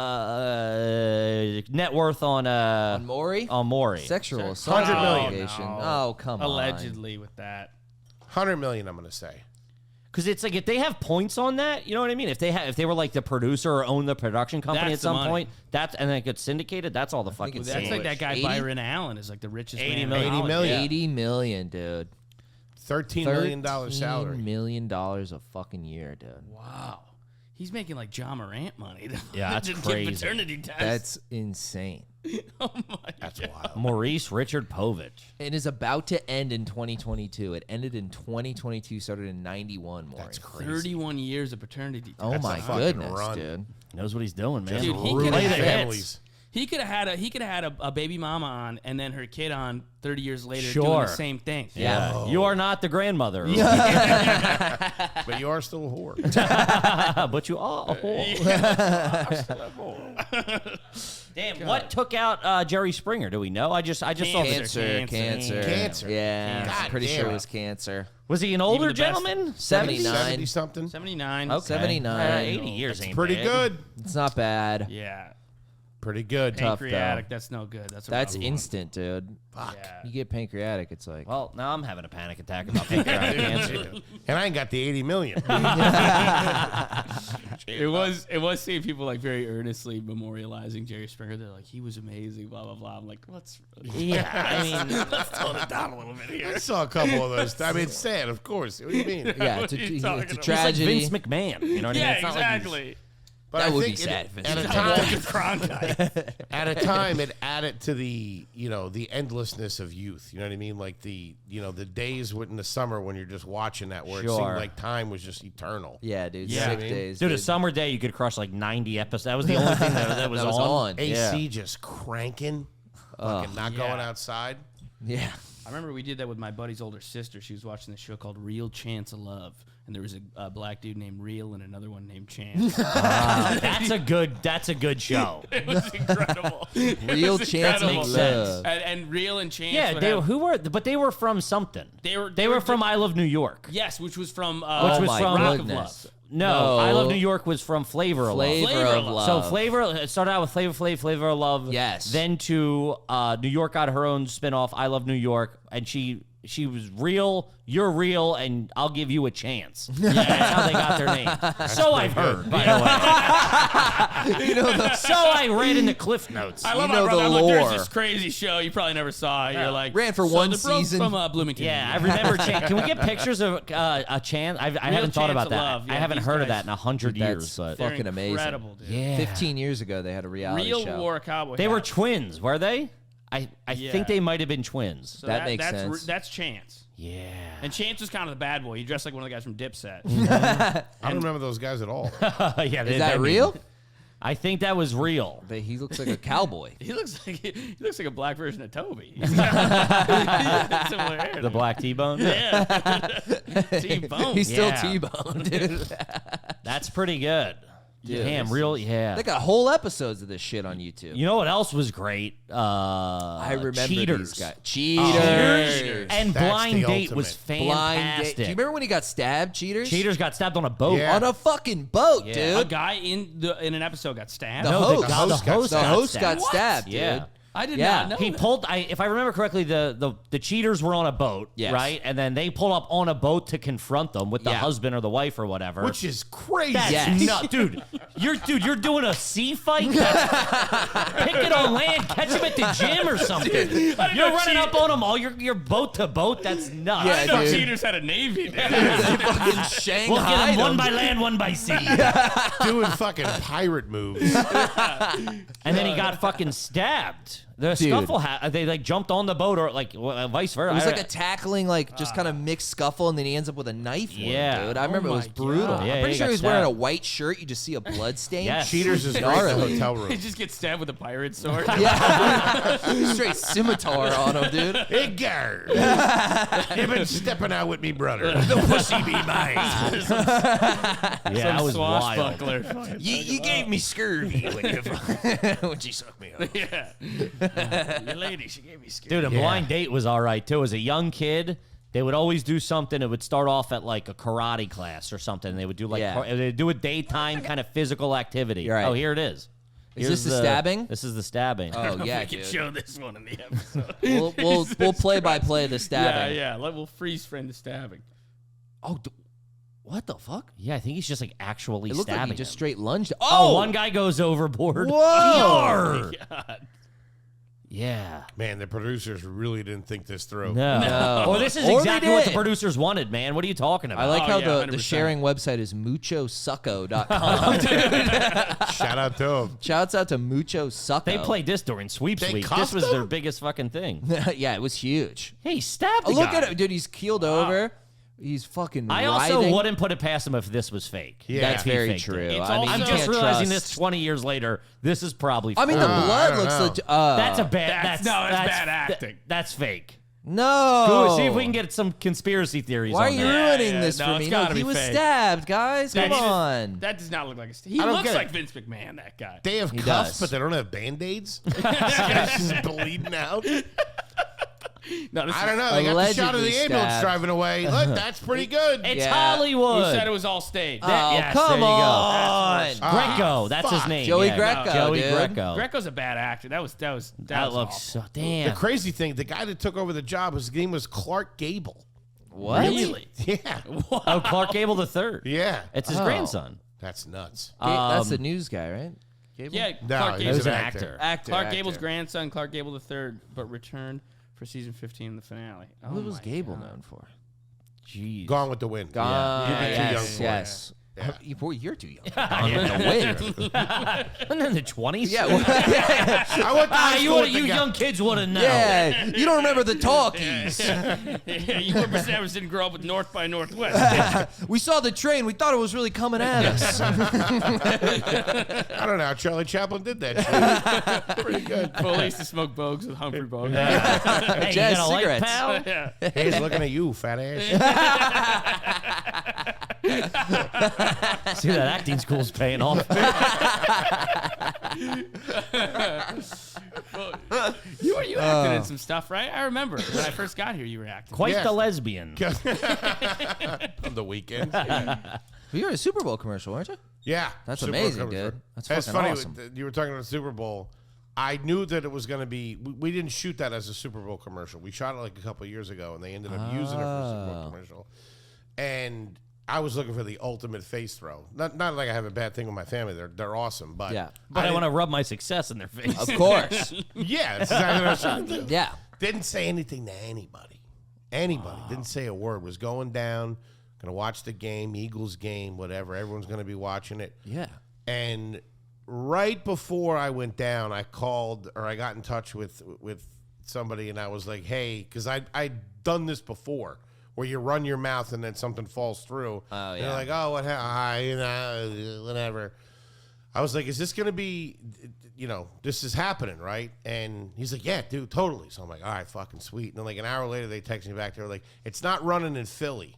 a net worth on On Maury? On Maury. Sexual assault 100 million. allegation. No. Oh, come on. Allegedly with that. 100 million, I'm going to say. Because it's like if they have points on that, you know what I mean? If they were like the producer or own the production company That's at the some money. point, and then it gets syndicated, that's all the fucking it's That's thing. like that guy 80? Byron Allen is like the richest 80 man in million. Hollywood. 80 million. Yeah. 80 million, dude. $13 million $13 salary. million a fucking year, dude. Wow. He's making like John Morant money. Yeah, that's to get crazy. paternity tests. That's insane. Oh my That's God. wild. Maurice Richard Povich. It is about to end in 2022. It ended in 2022, started in 91, Maury. That's crazy. 31 years of paternity. Oh That's my a fucking goodness, run. dude. Knows what he's doing, man. Dude, he Ruining could have had families. He could have had a baby mama on and then her kid on 30 years later Sure. doing the same thing. Yeah. Oh. You are not the grandmother. But you are still a whore. But you are. Damn, what took out Jerry Springer? Do we know? I just saw Cancer. Cancer. Yeah, God I'm pretty damn sure it it. was cancer. Was he an older the best. gentleman? 79. 70 something. 79. Okay. 79. 80 years ain't Pretty bad. good. It's not bad. Yeah. Pretty good. Tough, Pancreatic, that's no good. That's That's rough one. instant, dude. Fuck. Yeah. You get pancreatic, it's like. Well, now I'm having a panic attack about pancreatic cancer. And I ain't got the 80 million. It was seeing people like very earnestly memorializing Jerry Springer. They're like, he was amazing, blah blah blah. I'm like, let's Yeah, I mean, let's tone it down a little bit here. I saw a couple of those. I mean, it's sad, of course. What do you mean? Yeah, What it's are you talking a about? tragedy. Vince McMahon. You know what I mean? Yeah, It's not like he's- exactly. But That I would think be sad if at a it's time, Cronkite. at a time, it added to the the endlessness of youth. You know what I mean? Like the days in the summer when you're just watching that, where it Sure. seemed like time was just eternal. Yeah, dude. Yeah. Sick days. Dude, a summer day, you could crush like 90 episodes. That was the only thing that was, That was on. on. AC Yeah. just cranking, fucking not Yeah. going outside. Yeah. I remember we did that with my buddy's older sister. She was watching this show called Real Chance of Love, and there was a black dude named Real and another one named Chance. That's a good show. It was incredible. It Real was chance of incredible. love. And Real and Chance. Yeah, would they have- who were but they were from something. They were from I Love New York. Yes, which was from Which Oh was my from Rock goodness. of Love. No, No. I Love New York was from Flavor of Love. Flavor of Love. Love. So Flavor it started out with Flavor of Love. Yes. Then to New York got her own spinoff, I Love New York, and she was real. You're real, and I'll give you a chance. Yeah, that's how they got their name. So I've heard, by the way. So I read in the Cliff Notes. I love You know my brother. the I'm like, there's lore. this crazy show you probably never saw. You're like Ran for so one the bro season. from Bloomington. Yeah, I remember. Can we get pictures of a chance? I haven't thought Chance about of that. Love. I Yeah, haven't these heard of guys- that in 100 Dude, years. that's But They're fucking amazing. incredible, dude. yeah, 15 years ago, they had a reality Real show. wore a cowboy. they were hat. twins, were they? I Yeah. think they might have been twins. So That makes that's sense. That's Chance. Yeah. And Chance was kind of the bad boy. He dressed like one of the guys from Dipset. I don't remember those guys at all. Yeah, Is that real? I think that was real. He looks like a cowboy. he looks like a black version of Toby. He's got similar hair. The black T-bone. Yeah. T-Bone. He's still Yeah. T-Bone, dude. That's pretty good. Dude, Damn, real. Yeah. They got whole episodes of this shit on YouTube. You know what else was great? I remember Cheaters. these guys. Cheaters. And That's Blind the Date was ultimate. Blind fantastic. Date. Do you remember when he got stabbed, Cheaters? Cheaters got stabbed on a boat. Yeah. On a fucking boat, Yeah. A dude. guy in an episode got stabbed. The No, host. the host The host stabbed. got stabbed, Yeah. dude. I did Yeah. not know. He that. pulled. If I remember correctly, the cheaters were on a boat, Yes. right? And then they pulled up on a boat to confront them with the Yeah. husband or the wife or whatever. Which is crazy. That's Yes. nuts, dude. You're doing a sea fight. Pick it on land, catch him at the gym or something. You're know running up on them all. You're boat to boat. That's nuts. Yeah, I didn't know dude. Cheaters had a navy. Dude. Fucking Shanghai. We'll get them one them. by land, one by sea. Doing fucking pirate moves. And then he got fucking stabbed. The Dude. scuffle they like jumped on the boat or like vice versa. It was I like a don't- tackling, like just kind of mixed scuffle, and then he ends up with a knife. with him, Yeah. dude. I remember it was my brutal. God. Yeah, I'm pretty he sure got he was wearing a stabbed. white shirt. You just see a blood stain. Yes. Cheaters is great in the Gnarly. hotel He room. just gets stabbed with a pirate sword. Yeah. Straight scimitar on him, dude. Edgar, you been stepping out with me, brother. The pussy be mine. yeah, that was wild. Swashbuckler. You gave me scurvy when you sucked me up. Yeah. Your lady, she gave me scared. Dude, a blind date was all right too. As a young kid, they would always do something. It would start off at like a karate class or something. They would do like Yeah. they'd do a daytime kind of physical activity. You're right. Oh, here it is. Is Here's this the stabbing? This is the stabbing. Oh yeah, we can dude. show this one in the episode. We'll play by play the stabbing. Yeah. We'll freeze frame the stabbing. Oh, what the fuck? Yeah, I think he's just like actually It looked stabbing like he just him. straight lunged. Oh, one guy goes overboard. Whoa! Yarr! God. Yeah. Man, the producers really didn't think this through. No. Or this is Or they exactly what the did. producers wanted, man. What are you talking about? I like Oh, how yeah, the 100%. sharing website is muchosucco.com. Shout out to them. Shouts out to Mucho Succo. They played this during Sweeps They Week. cuffed This was their him? biggest fucking thing. Yeah, it was huge. Hey, stab the Look guy. at him, dude. He's keeled over. He's fucking I also writhing. wouldn't put it past him if this was fake. Yeah. That's If he very faked true. it. It's I mean, also- I'm you just can't realizing trust. this 20 years later. This is probably I mean, the fake. I blood don't looks know. legit. That's a bad. That's bad acting. That's fake. No. See if we can get some conspiracy theories. Why are on you that. ruining this No, for it's me? gotta No, be he was fake. stabbed, guys. Come on. That does not look like a. He I don't looks get like it. Vince McMahon. That guy. They have He cuffs, does. but they don't have Band-Aids. Just bleeding out. No, this I don't know. They got the shot of the Allegedly ambulance stabbed. driving away. Look, that's pretty good. It's Yeah. Hollywood. Who said it was all staged? Oh, yes, come there you go. on. Greco. That's his fuck. name. Joey yeah. Greco, Joey dude. Greco. Greco's a bad actor. That was That looks awful. so damn. The crazy thing, the guy that took over the job, his name was Clark Gable. What? Really? Yeah. Oh, Clark Gable III. Yeah. It's his Oh. grandson. That's nuts. That's the news guy, right? Gable? Yeah, No, Clark he's He was Gable. an an actor. Actor. Clark actor. Gable's grandson, Clark Gable III, but returned for season 15 in the finale. Oh What was my Gable God. known for? Jeez. Gone with the Wind. Gone. You'd be too yes, young for it. yes. Yeah. Boy, you're too young. Gone with the Wind. Wasn't in the 20s? Yeah, well, I went to high school with the guy. young kids would have known. yeah. You don't remember the talkies. Yeah, you representatives didn't grow up with North by Northwest. We saw the train. We thought it was really coming at us. I don't know how Charlie Chaplin did that shit. Pretty good. Foley used to smoke bogues with Humphrey Bogart. Hey, Jazz you got a light, cigarettes. pal? Yeah. He's looking at you, fat ass. See, that acting school's paying off. You acted in some stuff, right? I remember when I first got here, you were acting. Quite Yeah. the lesbian. On the weekends. You were in a Super Bowl commercial, weren't you? Yeah. That's Super Bowl amazing, commercial. dude. That's It's fucking funny. awesome. You were talking about the Super Bowl. I knew that it was going to be. We didn't shoot that as a Super Bowl commercial. We shot it like a couple of years ago, and they ended up using it for a Super Bowl commercial. And I was looking for the ultimate face throw. Not like I have a bad thing with my family. They're awesome, but Yeah. But I want to rub my success in their face. Of course. Yeah, that's exactly what I was trying to do. Yeah. Didn't say anything to anybody. Anybody. Didn't say a word. Was going down, gonna watch the game, Eagles game, whatever. Everyone's gonna be watching it. Yeah. And right before I went down, I called or I got in touch with somebody, and I was like, "Hey," because I'd done this before, where you run your mouth and then something falls through. Oh, And yeah. they're like, "Oh, what? Whatever." I was like, "Is this gonna be?" This is happening, right? And he's like, yeah, dude, totally. So I'm like, all right, fucking sweet. And then like an hour later, they text me back. They were like, it's not running in Philly.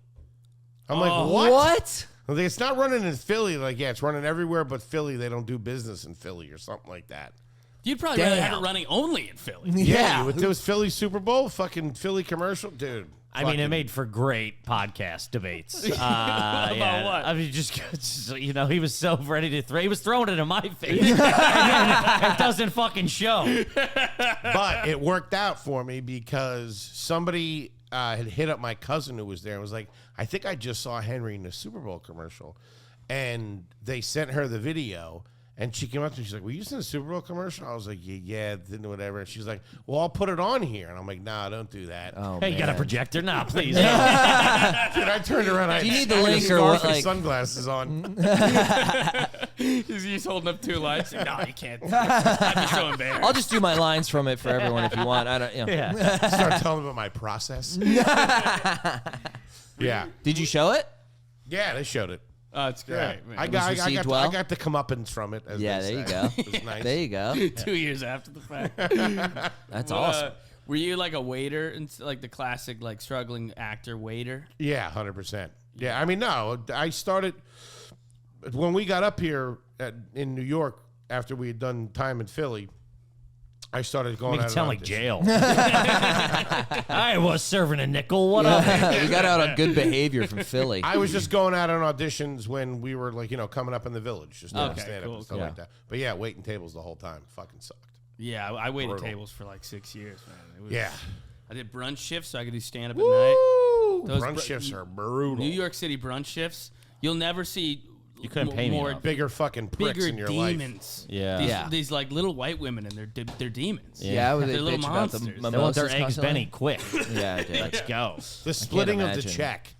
I'm like, what? What? I'm like, it's not running in Philly. Like, yeah, it's running everywhere but Philly. They don't do business in Philly or something like that. You'd probably rather have Damn. it running only in Philly. Yeah. It was Philly Super Bowl, fucking Philly commercial, dude. I mean, it fucking- made for great podcast debates. About what? I mean, just he was so ready to throw. He was throwing it in my face. And then it doesn't fucking show. But it worked out for me because somebody had hit up my cousin who was there and was like, I think I just saw Henry in the Super Bowl commercial. And they sent her the video. And she came up to me, she's like, were you in a Super Bowl commercial? I was like, yeah, didn't whatever. And she's like, well, I'll put it on here. And I'm like, nah, don't do that. Oh, Hey, you got a man. projector? Nah, please. Dude, I turned around. I Do you had need the a link or scarf what, and like- sunglasses on. He's holding up two lights. Like, no, you can't. I'd be so embarrassed. I'll just do my lines from it for everyone if you want. I don't. Yeah. Start telling them about my process. Yeah. Did you show it? Yeah, they showed it. Oh, it's great. Yeah. man. I got received well? I got the comeuppance from it. As Yeah, they there you say. go. It was nice. There you go. 2 years after the fact. That's awesome. Were you like a waiter, and like the classic like struggling actor waiter? Yeah, 100%. Yeah, I mean, no, I started when we got up here in New York after we had done time in Philly. I started going Make out it sound on like auditions. jail. I was serving a nickel. What up? We got out on good behavior from Philly. I was just going out on auditions when we were like, coming up in the village, just doing Okay, stand up cool, and stuff cool. like that. But yeah, waiting tables the whole time. Fucking sucked. Yeah, I waited Brutal. tables for like 6 years, man. It was, Yeah. I did brunch shifts, so I could do stand up at night. Those Brunch shifts are brutal. New York City brunch shifts. You'll never see You couldn't pay me more enough. Bigger fucking pricks bigger in your demons. Yeah. These like little white women, and they're demons. Yeah, they're they little bitch about the monsters. They want their mimosas eggs constantly. Benny quick. Yeah, dude. Let's go. life. The splitting of the imagine. check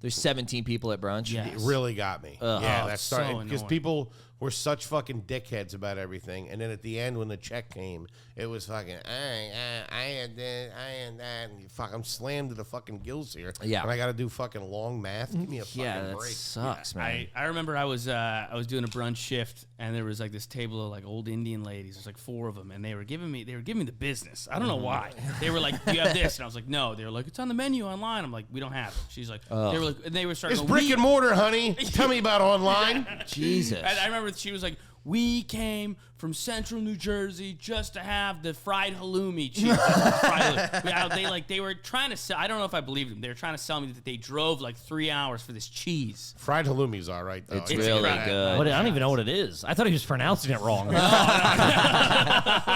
There's 17 people at brunch. Yeah. it really got me. Ugh. Yeah, Oh, that so started because annoying. people were such fucking dickheads about everything, and then at the end when the check came, it was fucking I had this, I had that, and fuck, I'm slammed to the fucking gills here. Yeah. and I got to do fucking long math. Give me a fucking Yeah, that break. sucks, man. I remember I was doing a brunch shift, and there was like this table of like old Indian ladies. There's like 4 of them, and they were giving me the business. I don't know why. They were like, "Do you have this?" And I was like, "No." They were like, "It's on the menu online." I'm like, "We don't have it." She's like, "They were like," and they were starting. It's going, brick and mortar, honey. Tell me about online. Jesus. And I remember she was like, "We came from Central New Jersey just to have the fried halloumi cheese." They were trying to sell. I don't know if I believed them. They were trying to sell me that they drove like 3 hours for this cheese. Fried halloumi's all right though. It's It's really incredible. good. But I don't even know what it is. I thought he was pronouncing it wrong.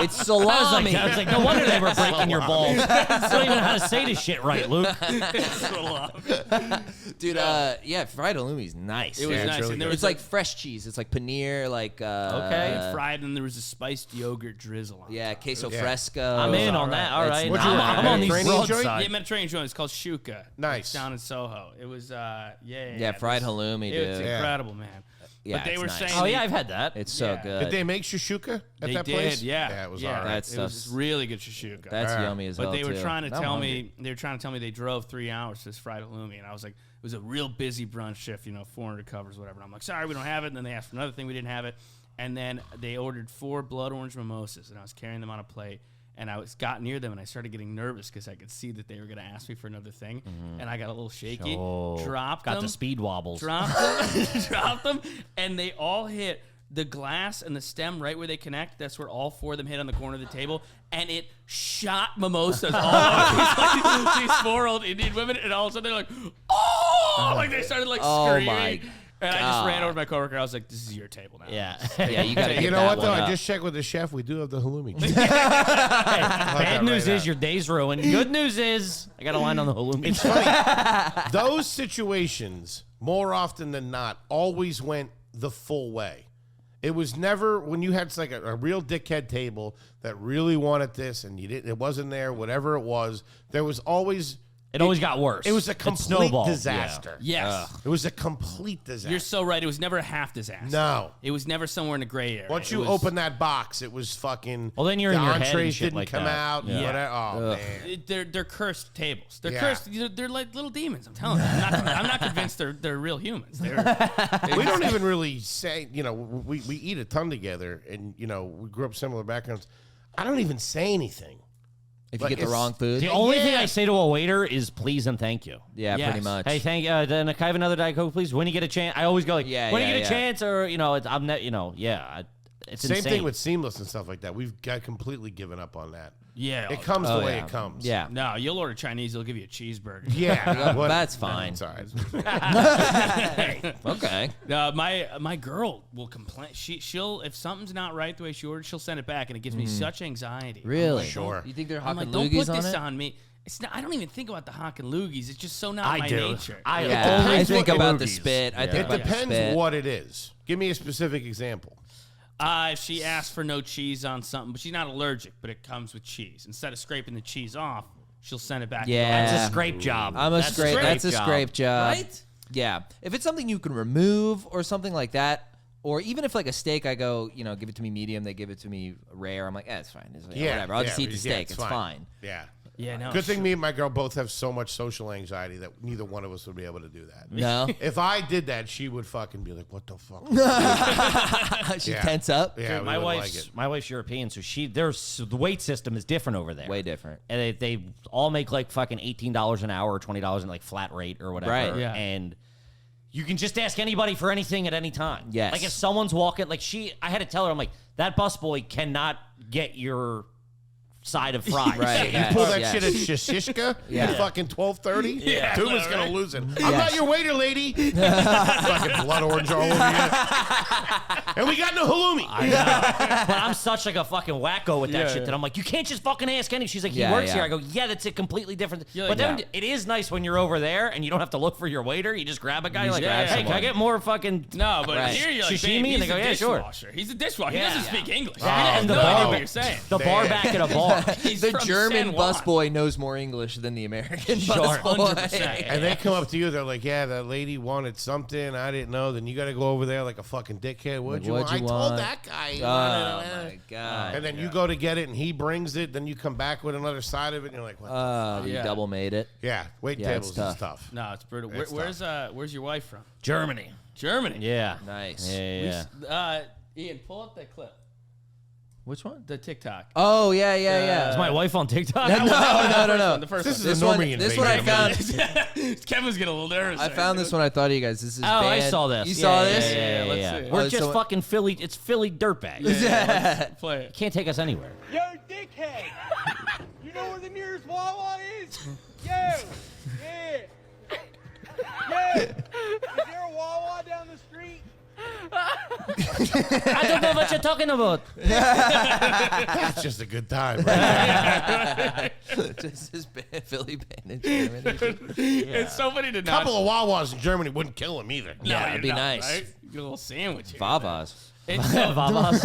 It's salami. I was like, no wonder they were breaking your balls. I don't even know how to say this shit right, Luke. Dude, yeah, fried halloumi's nice. It was it's nice. really And there good. was It's like fresh cheese. It's like paneer, like Okay. fried, and there was a spiced yogurt drizzle on. yeah, top. queso Yeah. fresco. I'm in all on that. right. All It's right. nice. I'm on these Mediterranean road joint? Yeah, side. Mediterranean joint. It's called Shuka. Nice. It's down in Soho. It was Yeah, fried this- halloumi, It was dude. Yeah. incredible, man. Yeah, but they it's were nice. saying, Oh, yeah, I've had that. It's so Yeah. good. Did they make shashuka at they that did, place? yeah. Yeah, it was yeah. all right. That It stuff's- was really good shashuka. That's Yeah. yummy as But hell, they were too. trying to Now I'm tell hungry. me they drove 3 hours to this fried halloumi, and I was like, it was a real busy brunch shift, 400 covers, whatever. And I'm like, sorry, we don't have it. And then they asked for another thing, we didn't have it. And then they ordered 4 blood orange mimosas, and I was carrying them on a plate. And I got near them, and I started getting nervous because I could see that they were going to ask me for another thing. And I got a little shaky. Dropped Got them. the speed wobbles. Dropped them, dropped them, and they all hit the glass and the stem right where they connect. That's where all 4 of them hit on the corner of the table, and it shot mimosas all over these 4 old Indian women, and all of a sudden they're like, "Oh!" Like they started like Oh, screaming. my And I just ran God. over to my coworker. I was like, "This is your table now." Yeah. Yeah, you got to You know what though? I just checked with the chef. We do have the halloumi. Bad news right is out. your day's ruined. Good news is I got a line on the halloumi. It's funny. Those situations, more often than not, always went the full way. It was never when you had like a real dickhead table that really wanted this and you didn't. It wasn't there. Whatever it was, there was always. It always got worse. It was a It complete snowballed, disaster. Yes. It was a complete disaster. You're so right. It was never a half disaster. No. It was never somewhere in a gray area. Once It you was- open that box, it was fucking. Well, then you're the in your head and entrees shit didn't like come that. out. Yeah. Whatever. Oh man. They're cursed tables. They're Yeah. cursed. They're like little demons. I'm telling you. I'm not convinced they're real humans. We don't even really say. We eat a ton together, and we grew up similar backgrounds. I don't even say anything. If you Like, get the it's- wrong food. The only thing Yeah. I say to a waiter is please and thank you. Yeah, Yes. pretty much. Hey, then can I have another Diet Coke, please? When you get a chance, I always go like, Yeah, when yeah, you get a yeah. chance, or I'm not, it's Same insane. thing with Seamless and stuff like that. We've got completely given up on that. Yeah. It comes the way yeah. it comes. Yeah. No, you'll order Chinese. They'll give you a cheeseburger. Yeah. what- That's fine. It's all right. Okay. My girl will complain. She'll if something's not right the way she ordered, she'll send it back, and it gives me such anxiety. I'm Really? like, Sure. You think they're I'm hocking like, don't put loogies on this it? on me. It's not. I don't even think about the hock and loogies. It's just so not I my do. nature. I Yeah, I always think look at about the movies. spit. I Yeah. think It about the depends spit. what it is. Give me a specific example. If she asks for no cheese on something, but she's not allergic, but it comes with cheese. Instead of scraping the cheese off, she'll send it back. Yeah. That's a scrape job. That's a scrape job. Right? Yeah. If it's something you can remove or something like that, or even if like a steak, I go, give it to me medium, they give it to me rare. I'm like, it's fine. Whatever. I'll just eat the steak. It's fine. Yeah. Yeah, no. Good thing me and my girl both have so much social anxiety that neither one of us would be able to do that. No. If I did that, she would fucking be like, "What the fuck?" She Yeah. tense up. Yeah, we my wouldn't wife's like it. my wife's European, so the weight system is different over there. Way different. And they all make like fucking $18 an hour or $20 in like flat rate or whatever. Right. Yeah. And you can just ask anybody for anything at any time. Yes. Like if someone's walking, I had to tell her, I'm like, that busboy cannot get your side of fries. Right. You pull that shit at Shishishka at fucking 12:30. Yeah. Tuma's gonna lose it. I'm not your waiter, lady. Fucking blood orange all over you. And we got no halloumi. I know. But I'm such like a fucking wacko with that shit that I'm like, you can't just fucking ask any. She's like, he works here. I go, yeah, that's a completely different. But then it is nice when you're over there and you don't have to look for your waiter. You just grab a guy. You're like, hey, can I get more fucking No, but here you're like, sashimi? babe, And they go, yeah, sure. He's a dishwasher. He doesn't speak English. And the no idea bar, what you're saying. the bar back at a bar. He's The from German San Juan. busboy knows more English than the American Sure. busboy. 100%. And they come up to you, they're like, yeah, that lady wanted something. I didn't know. Then you got to go over there like a fucking dickhead. What'd you want? I told that guy. Oh, my God. And then you go to get it, and he brings it. Then you come back with another side of it, and you're like, what the fuck? You Yeah. double made it. Yeah, wait Yeah, it's tables is tough. tough. No, it's brutal. It's Where's your wife from? Germany. Germany. Yeah. Nice. Yeah. Ian, pull up that clip. Which one? The TikTok. Oh, yeah. Is my wife on TikTok? No. The first This one. is a Norman This one I invasion. found. Kevin's getting a little nervous. I found this one. I thought of you guys. This is Oh, I band. saw this. You saw this? Yeah. Let's see. We're Oh, just so- fucking Philly. It's Philly dirtbags. Let's play it. Can't take us anywhere. Yo, dickhead! You know where the nearest Wawa is? Yo! Yeah! Yo! Is there a Wawa down the street? I don't know what you're talking about. That's just a good time, right? Just this band, Philly band in Germany. It's so funny to A not. couple of Wawas in Germany wouldn't kill him either. No, Yeah, it'd you're be not, nice. Right? Get a little sandwich here. Vavas. It's so, Vavas.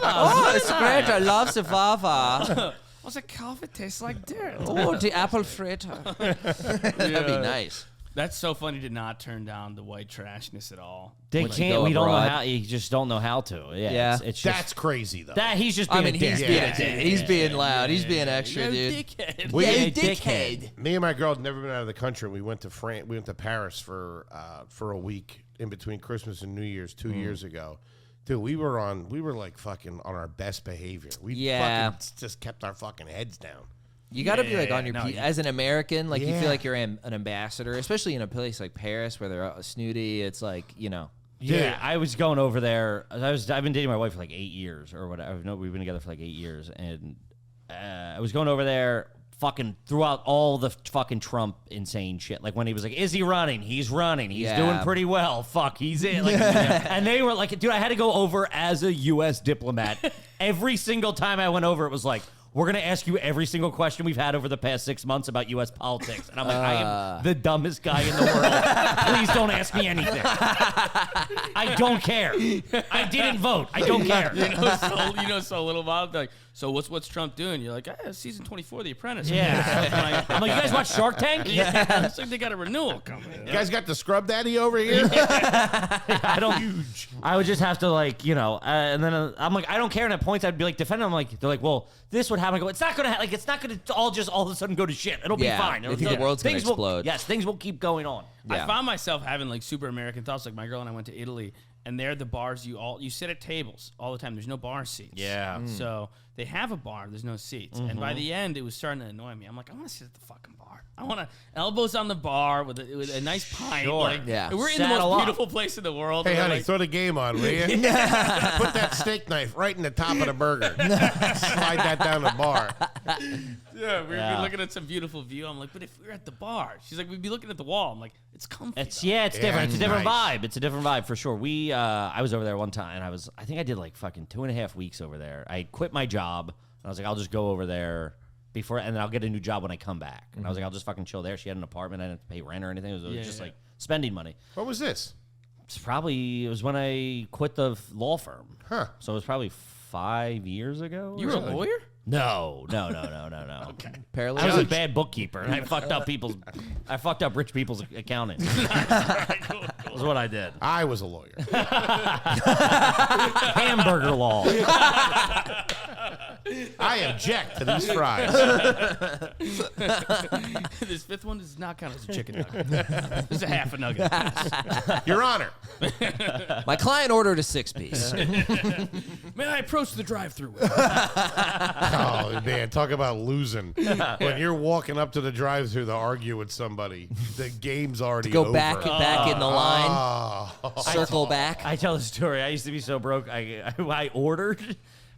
Oh, it's great. I love the Vava. what's a coffee tastes like dirt? Oh, the apple fritter. That'd be nice. That's so funny to not turn down the white trashness at all. They When you can't. go We don't know abroad. how. You just don't know how to. Yeah. Yeah. It's just That's crazy, though. that. He's just I being mean, a he's dick. being a dick. He's being loud. He's being extra, You dude. dickhead. We- Yeah, you dickhead. Me and my girl had never been out of the country. We went to France. We went to Paris for a week in between Christmas and New Year's 2 years ago. Dude, we were like fucking on our best behavior. We Yeah. fucking just kept our fucking heads down. You got to be like on your no, as an American, like you Yeah. feel like you're an ambassador, especially in a place like Paris where they're snooty. It's like, you know. Yeah, I was going over there. I've been dating my wife for like 8 years or whatever. No, we've been together for like 8 years, and I was going over there. Fucking throughout all the fucking Trump insane shit. Like when he was like, is he running? He's running. He's Yeah. doing pretty well. Fuck, he's in. Like, and they were like, dude, I had to go over as a U.S. diplomat. Every single time I went over, it was like, we're going to ask you every single question we've had over the past 6 months about U.S. politics. And I'm like, I am the dumbest guy in the world. Please don't ask me anything. I don't care. I didn't vote. I don't care. You know so little about like. So what's Trump doing? You're like, season 24, The Apprentice. Yeah. I'm like, you guys watch Shark Tank? Yeah, it's like they got a renewal coming. You guys got the scrub daddy over here? I don't. Huge. I would just have to like, and then I'm like, I don't care. And at points, I'd be like, defending. I'm like, they're like, well, this would happen. I go, it's not gonna it's not gonna all of a sudden go to shit. It'll Yeah, be fine. they think the world's gonna Things will- explode. Yes, things will keep going on. Yeah. I found myself having like super American thoughts. Like my girl and I went to Italy, and there the bars you sit at tables all the time. There's no bar seats. Yeah. So they have a bar. There's no seats. And by the end, it was starting to annoy me. I'm like, I want to sit at the fucking bar. I want to elbows on the bar with a nice pint. Sure. Like, Yeah. We're in the Saddle most up. beautiful place in the world. Hey, and we're honey, like, throw the game on, will you? Put that steak knife right in the top of the burger. Slide that down the bar. yeah, we'd be looking at some beautiful view. I'm like, but if we were at the bar, she's like, we'd be looking at the wall. I'm like, it's comfy. It's though. it's Yeah, different. It's a different nice. vibe. It's a different vibe for sure. I was over there one time. I think I did like fucking 2.5 weeks over there. I quit my job. And I was like, I'll just go over there before, and then I'll get a new job when I come back. And I was like, I'll just fucking chill there. She had an apartment. I didn't have to pay rent or anything. It was just like spending money. What was this? It was when I quit the law firm. Huh. So it was probably 5 years ago. You were a lawyer? No. Okay. Parallel. I was a bad bookkeeper, and I fucked up rich people's accounting. That's what I did. I was a lawyer. Hamburger law. I object to these fries. This fifth one does not count as a chicken nugget. This is a half a nugget. Your Honor. My client ordered a 6-piece. May I approach the drive-thru? Oh, man, talk about losing. When you're walking up to the drive-thru to argue with somebody, the game's already Go over. back in the line. Oh. Circle back. I tell the story. I used to be so broke. I ordered,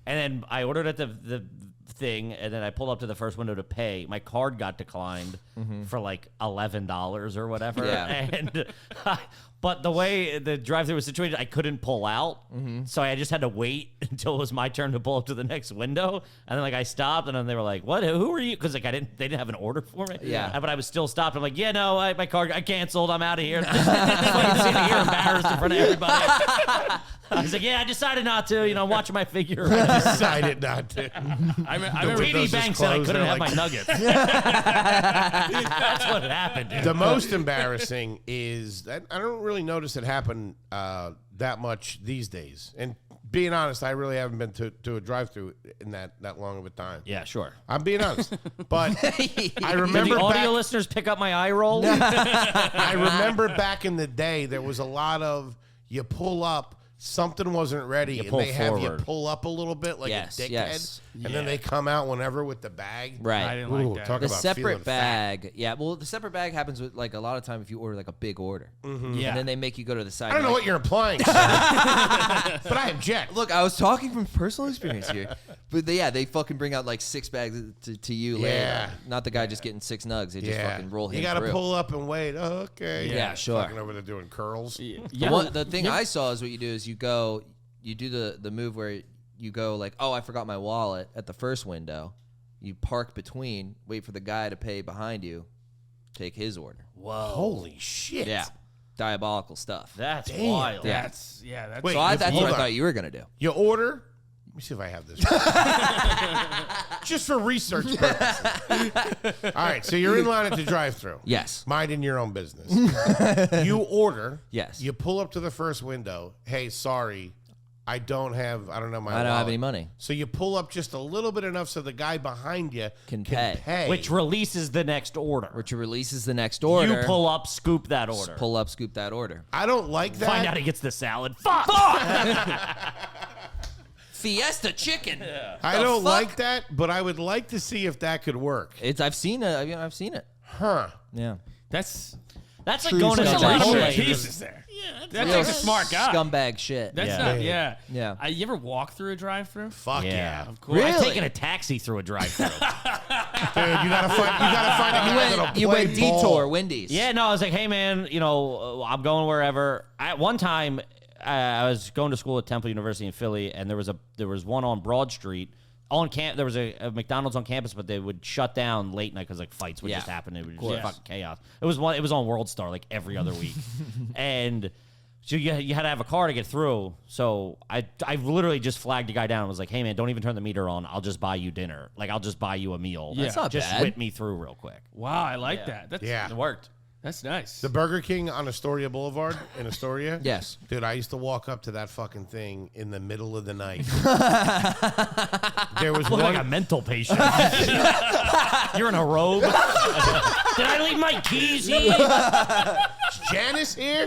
and then I ordered at the thing, and then I pulled up to the first window to pay. My card got declined for like $11 or whatever. Yeah. And but the way the drive-thru was situated, I couldn't pull out, so I just had to wait until it was my turn to pull up to the next window. And then like I stopped, and then they were like, "What? Who are you?" Because like they didn't have an order for me. Yeah. But I was still stopped. I'm like, "Yeah, no, my card I canceled. I'm out of here." Like, sitting here embarrassed in front of everybody. I was like, "Yeah, I decided not to. You know, watching my figure." Decided not to. I remember TD Bank said I closed, couldn't they're have like- my nuggets. That's what happened, dude. The most embarrassing is that I don't really notice it happen that much these days. And being honest, I really haven't been to a drive-thru in that long of a time. Yeah, sure. I'm being honest, but I Did remember the audio back, listeners pick up my eye roll? I remember back in the day there was a lot of you pull up. Something wasn't ready, and pull they have you forward. pull up a little bit like Yes, a dickhead, yes. and then they come out whenever with the bag. Right. I didn't Ooh, like that. talk The about feeling separate fat. bag, yeah. Well, the separate bag happens with like a lot of time if you order like a big order, Yeah. and then they make you go to the side. I don't know like, what you're implying, sir, but I object. Look, I was talking from personal experience here, but they fucking bring out like 6 bags to you later. Yeah. Not the guy just getting 6 nugs. They just fucking roll him You got to through. pull up and wait. Oh, okay. Yeah, sure. Fucking over there doing curls. The thing I saw is what you do is you do the move where you go like, oh, I forgot my wallet at the first window. You park between, wait for the guy to pay behind you, take his order. Holy shit. Yeah, diabolical stuff. That's Damn. wild. That's Wait, So that's hold what I on. thought you were gonna do. You order. Let me see if I have this. Just for research purposes. All right, so you're in line at the drive-thru. Yes. Minding your own business. You order. Yes. You pull up to the first window. Hey, sorry, I don't have my I don't wallet. have any money. So you pull up just a little bit enough so the guy behind you Can pay. Which releases the next order. Which releases the next order. You pull up, scoop that order. pull up, scoop that order. I don't like that. Find out he gets the salad. Fuck! Fiesta chicken. I don't like that, but I would like to see if that could work. I've seen it. I've seen it. Huh. Yeah. That's That's like True going to scumbag. Chipotle. Holy and Jesus just- there. That takes a smart guy. Scumbag shit. That's Yeah. not. Yeah. Yeah. You ever walk through a drive-through? Fuck yeah. Of course. I've Really? taken a taxi through a drive-thru. Dude, you gotta find a guy that'll You play went ball. detour, Wendy's. Yeah, no, I was like, hey, man, I'm going wherever. At one time, I was going to school at Temple University in Philly, and there was one on Broad Street. There was a McDonald's on campus, but they would shut down late night because like fights would just happen. It was just fucking chaos. It was on World Star like every other week, and so you had to have a car to get through. So I literally just flagged a guy down and was like, hey man, don't even turn the meter on. I'll just buy you dinner. Like I'll just buy you a meal. That's not just bad. whip me through real quick. Wow, I like that. That's, Yeah. It worked. That's nice. The Burger King on Astoria Boulevard in Astoria? Yes. Dude, I used to walk up to that fucking thing in the middle of the night. There was Look one. like a mental patient. You're in a robe. Did I leave my keys here? Is Janice here?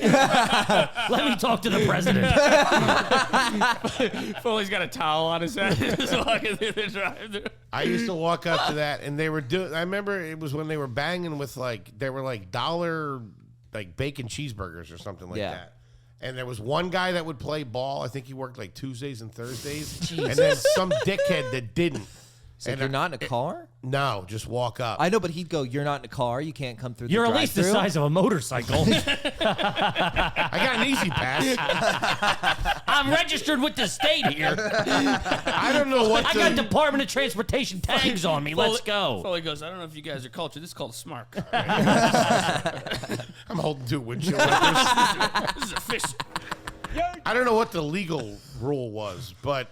Let me talk to the president. Foley's got a towel on his head. Just walking through the drive-thru. I used to walk up to that, and they were doing. I remember it was when they were banging with they were like $1 like bacon cheeseburgers or something like Yeah. that. And there was one guy that would play ball. I think he worked like Tuesdays and Thursdays, and then some dickhead that didn't. So And you're not in a car? No, just walk up. I know, but he'd go, you're not in a car. You can't come through You're the at least the drive-thru." size of a motorcycle. I got an easy pass. I'm registered with the state here. I don't know what I to. got Department of Transportation tags on me. Let's go. Foley goes, I don't know if you guys are cultured. This is called a smart car. I'm holding two windshield wipers. This is a fish. I don't know what the legal rule was, but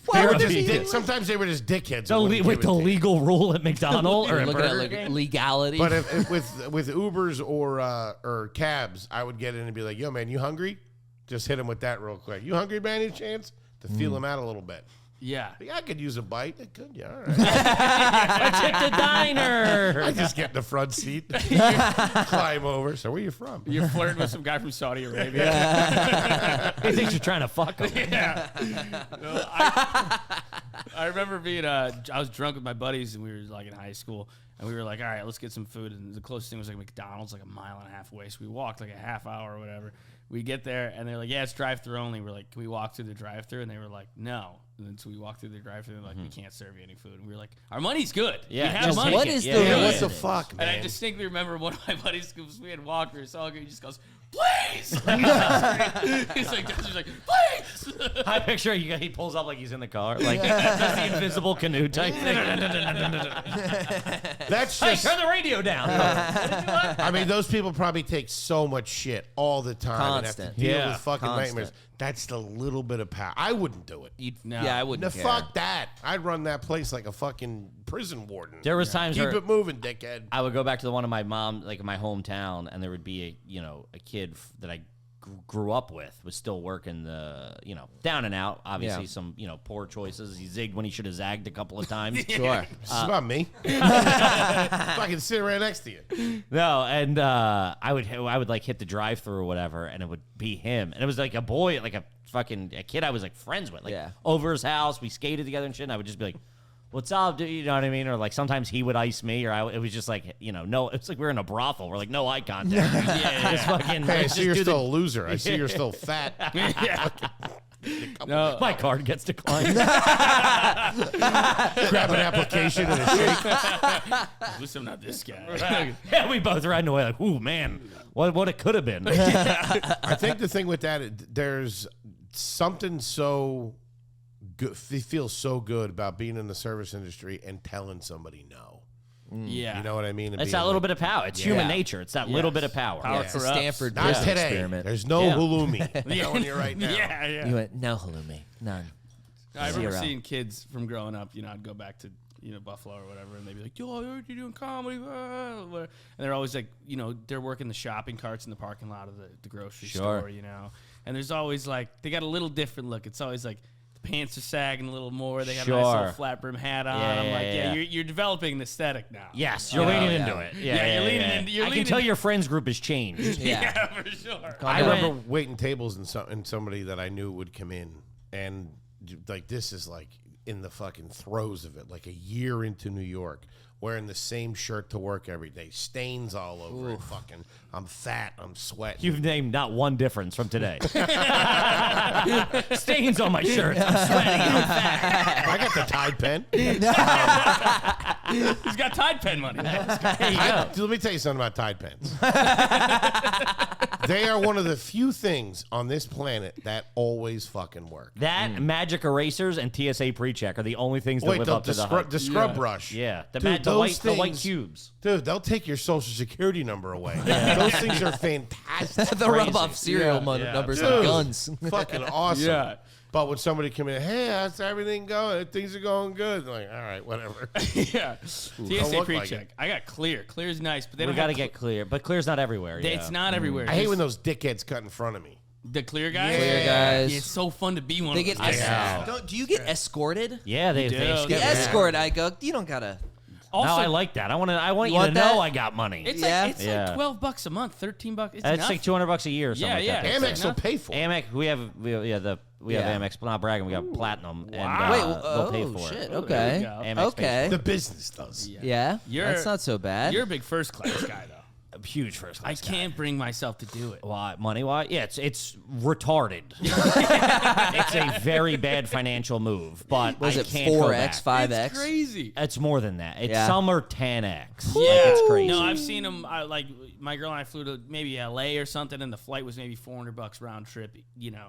Why they were would there just be- sometimes they were just dickheads. that wouldn't With give the it to you. legal rule at McDonald's or You're at looking at Burger like King? legality. But if with Ubers or cabs, I would get in and be like, "Yo, man, you hungry?" Just hit him with that real quick. You hungry, by any chance? To feel him out a little bit. Yeah. Like, I could use a bite. I could, yeah, all right. Let's hit the diner. I just get in the front seat, climb over. So where you from? You're flirting with some guy from Saudi Arabia. He thinks you're trying to fuck him. Yeah. No, I remember being, I was drunk with my buddies and we were like in high school and we were like, all right, let's get some food. And the closest thing was like McDonald's, like a mile and a half away. So we walked like a half hour or whatever. we get there, and they're like, yeah, it's drive-thru only. We're like, can we walk through the drive-thru? And they were like, no. And then so we walked through the drive-thru, and they're like, we can't serve you any food. And we were like, our money's good. Yeah, we have just money. take What it. is Yeah, the yeah, What reason? the fuck, man? And I distinctly remember one of my buddies, because we had walked, we were talking, he just goes, please! He's like, please! I picture he pulls up like he's in the car, like does the invisible canoe type thing. That's Hey, just. turn the radio down. I mean, those people probably take so much shit all the time and have Constant. to deal Yeah. with fucking Constant. nightmares. That's the little bit of power. I wouldn't do it. No. Yeah, I No, wouldn't care. fuck that. I'd run that place like a fucking prison warden. There was times Keep where it moving, dickhead. I would go back to the one of my mom, like in my hometown, and there would be a kid that I grew up with was still working the down and out. Obviously, Yeah. some poor choices. He zigged when he should have zagged a couple of times. Sure. This is about me. Fucking sit right next to you. No, and I would like hit the drive-thru or whatever, and it would be him, and it was like a boy, like a kid I was like friends with, like Yeah. over his house, we skated together and shit. And I would just be like, "What's up, dude?" You know what I mean? Or like sometimes he would ice me, or it was just like no, it's like we're in a brothel. We're like no eye contact. Just fucking. Hey, I just see you're do still a loser. I see you're still fat. No. my card gets declined. Grab an application and a shake. At least I'm not this guy. Yeah, we both ran away like, "Ooh, man, what it could have been." I think the thing with that, there's something so good. It feels so good about being in the service industry and telling somebody no. Yeah. You know what I mean? And It's being that little like, bit of power. It's human nature. It's that little bit of power. Power It's a corrupts. Stanford Not prison today. experiment. There's no Yeah. halloumi. I'm telling you right now. Yeah, yeah. You went, no halloumi, none. I remember Zero. seeing kids from growing up, I'd go back to, Buffalo or whatever, and they'd be like, yo, I heard you doing comedy. And they're always like, they're working the shopping carts in the parking lot of the grocery Sure. store, And there's always like, they got a little different look. It's always like, the pants are sagging a little more. They got a nice Sure. little flat brim hat on. Yeah, I'm yeah, like, yeah. you're developing an aesthetic now. Yes, you're Oh, leaning yeah. into it. Yeah, you're leaning into- you're I can leaning- tell your friends group has changed. Yeah. Yeah, for sure. I I remember waiting tables and somebody that I knew would come in, and like this is like in the fucking throes of it, like a year into New York, wearing the same shirt to work every day, stains all over it. Fucking, I'm fat, I'm sweating. You've named not one difference from today. Stains on my shirt. I'm sweating. I'm fat. I got the Tide pen. He's got Tide Pen money. There you go. Let me tell you something about Tide pens. They are one of the few things on this planet that always fucking work. That magic erasers and TSA pre-check are the only things that Wait, live up to the hype. the scrub brush. Yeah, the, Dude, the those white things- cubes. Dude, they'll take your social security number away. Those things are fantastic. The rub-off serial numbers on Dude, guns. Fucking awesome. Yeah. But when somebody come in, hey, how's everything going? Things are going good. I'm like, all right, whatever. Yeah. Don't TSA look like pre-check. it. I got Clear. Clear's nice, but they We don't got to have get clear, but clear's not everywhere. It's yeah. not everywhere. I hate Just when those dickheads cut in front of me. the Clear guys. Clear guys. Yeah, it's so fun to be one They of get those guys. do you get escorted? Yeah, they do. skip The it. escort, I go, you don't gotta. Also, No, I like that. I want you want to that? know I got money. it's Yeah. like Yeah. $12 a month, $13. It's It's nothing. like $200 a year or something. Yeah, like yeah. that. Amex will pay for it. Amex, we have Yeah. Amex. Not bragging, we got platinum, and Wait, they'll pay for shit. it. there Okay. you go. Amex Okay. The business does. Yeah. You're- That's not so bad. You're a big first class guy, though. Huge first I class. can't bring myself to do it. Why money? Why? Yeah, it's retarded. It's a very bad financial move, but Was I it can't go 4x, back. 5x? It's crazy. It's more than that. It's Yeah. some are 10x. Yeah, Like, it's crazy. No, I've seen them. Like my girl and I flew to maybe LA or something, and the flight was maybe $400 round trip.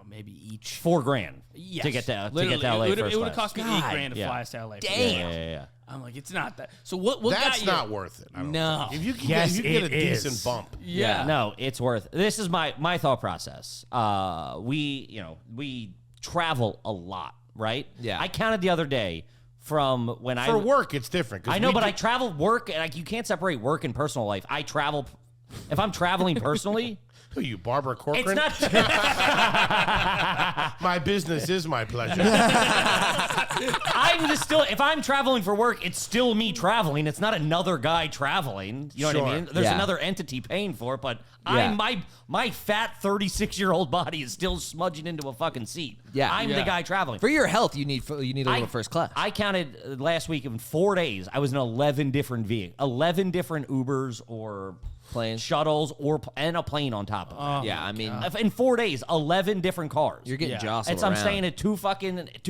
Maybe each. $4,000 Yes. to get to Literally, LA it first would have class. cost me God. $8,000 to Yeah. fly us to LA. for Damn. that. Yeah. I'm like, it's not that. So what That's got you? not worth it. I don't No. think. If you can Yes, get, if you can get a it is. decent bump. Yeah. No, it's worth. This is my thought process. We travel a lot, right? Yeah. I counted the other day from when For work, it's different. 'cause I know, we but do- I travel work, and like you can't separate work and personal life. I travel. If I'm traveling personally, Who you, Barbara Corcoran? it's not. My business is my pleasure. I'm just still. If I'm traveling for work, it's still me traveling. It's not another guy traveling. You know what I Sure. mean? There's Yeah. another entity paying for it, but Yeah. my fat 36-year-old body is still smudging into a fucking seat. Yeah. I'm the Yeah. guy traveling. For your health, you need a little first class. I counted last week in 4 days. I was in 11 different Ubers or Planes. shuttles, and a plane on top of it. Oh, Yeah, I mean, In 4 days, 11 different cars. you're getting Yeah. jostled I'm around. staying at two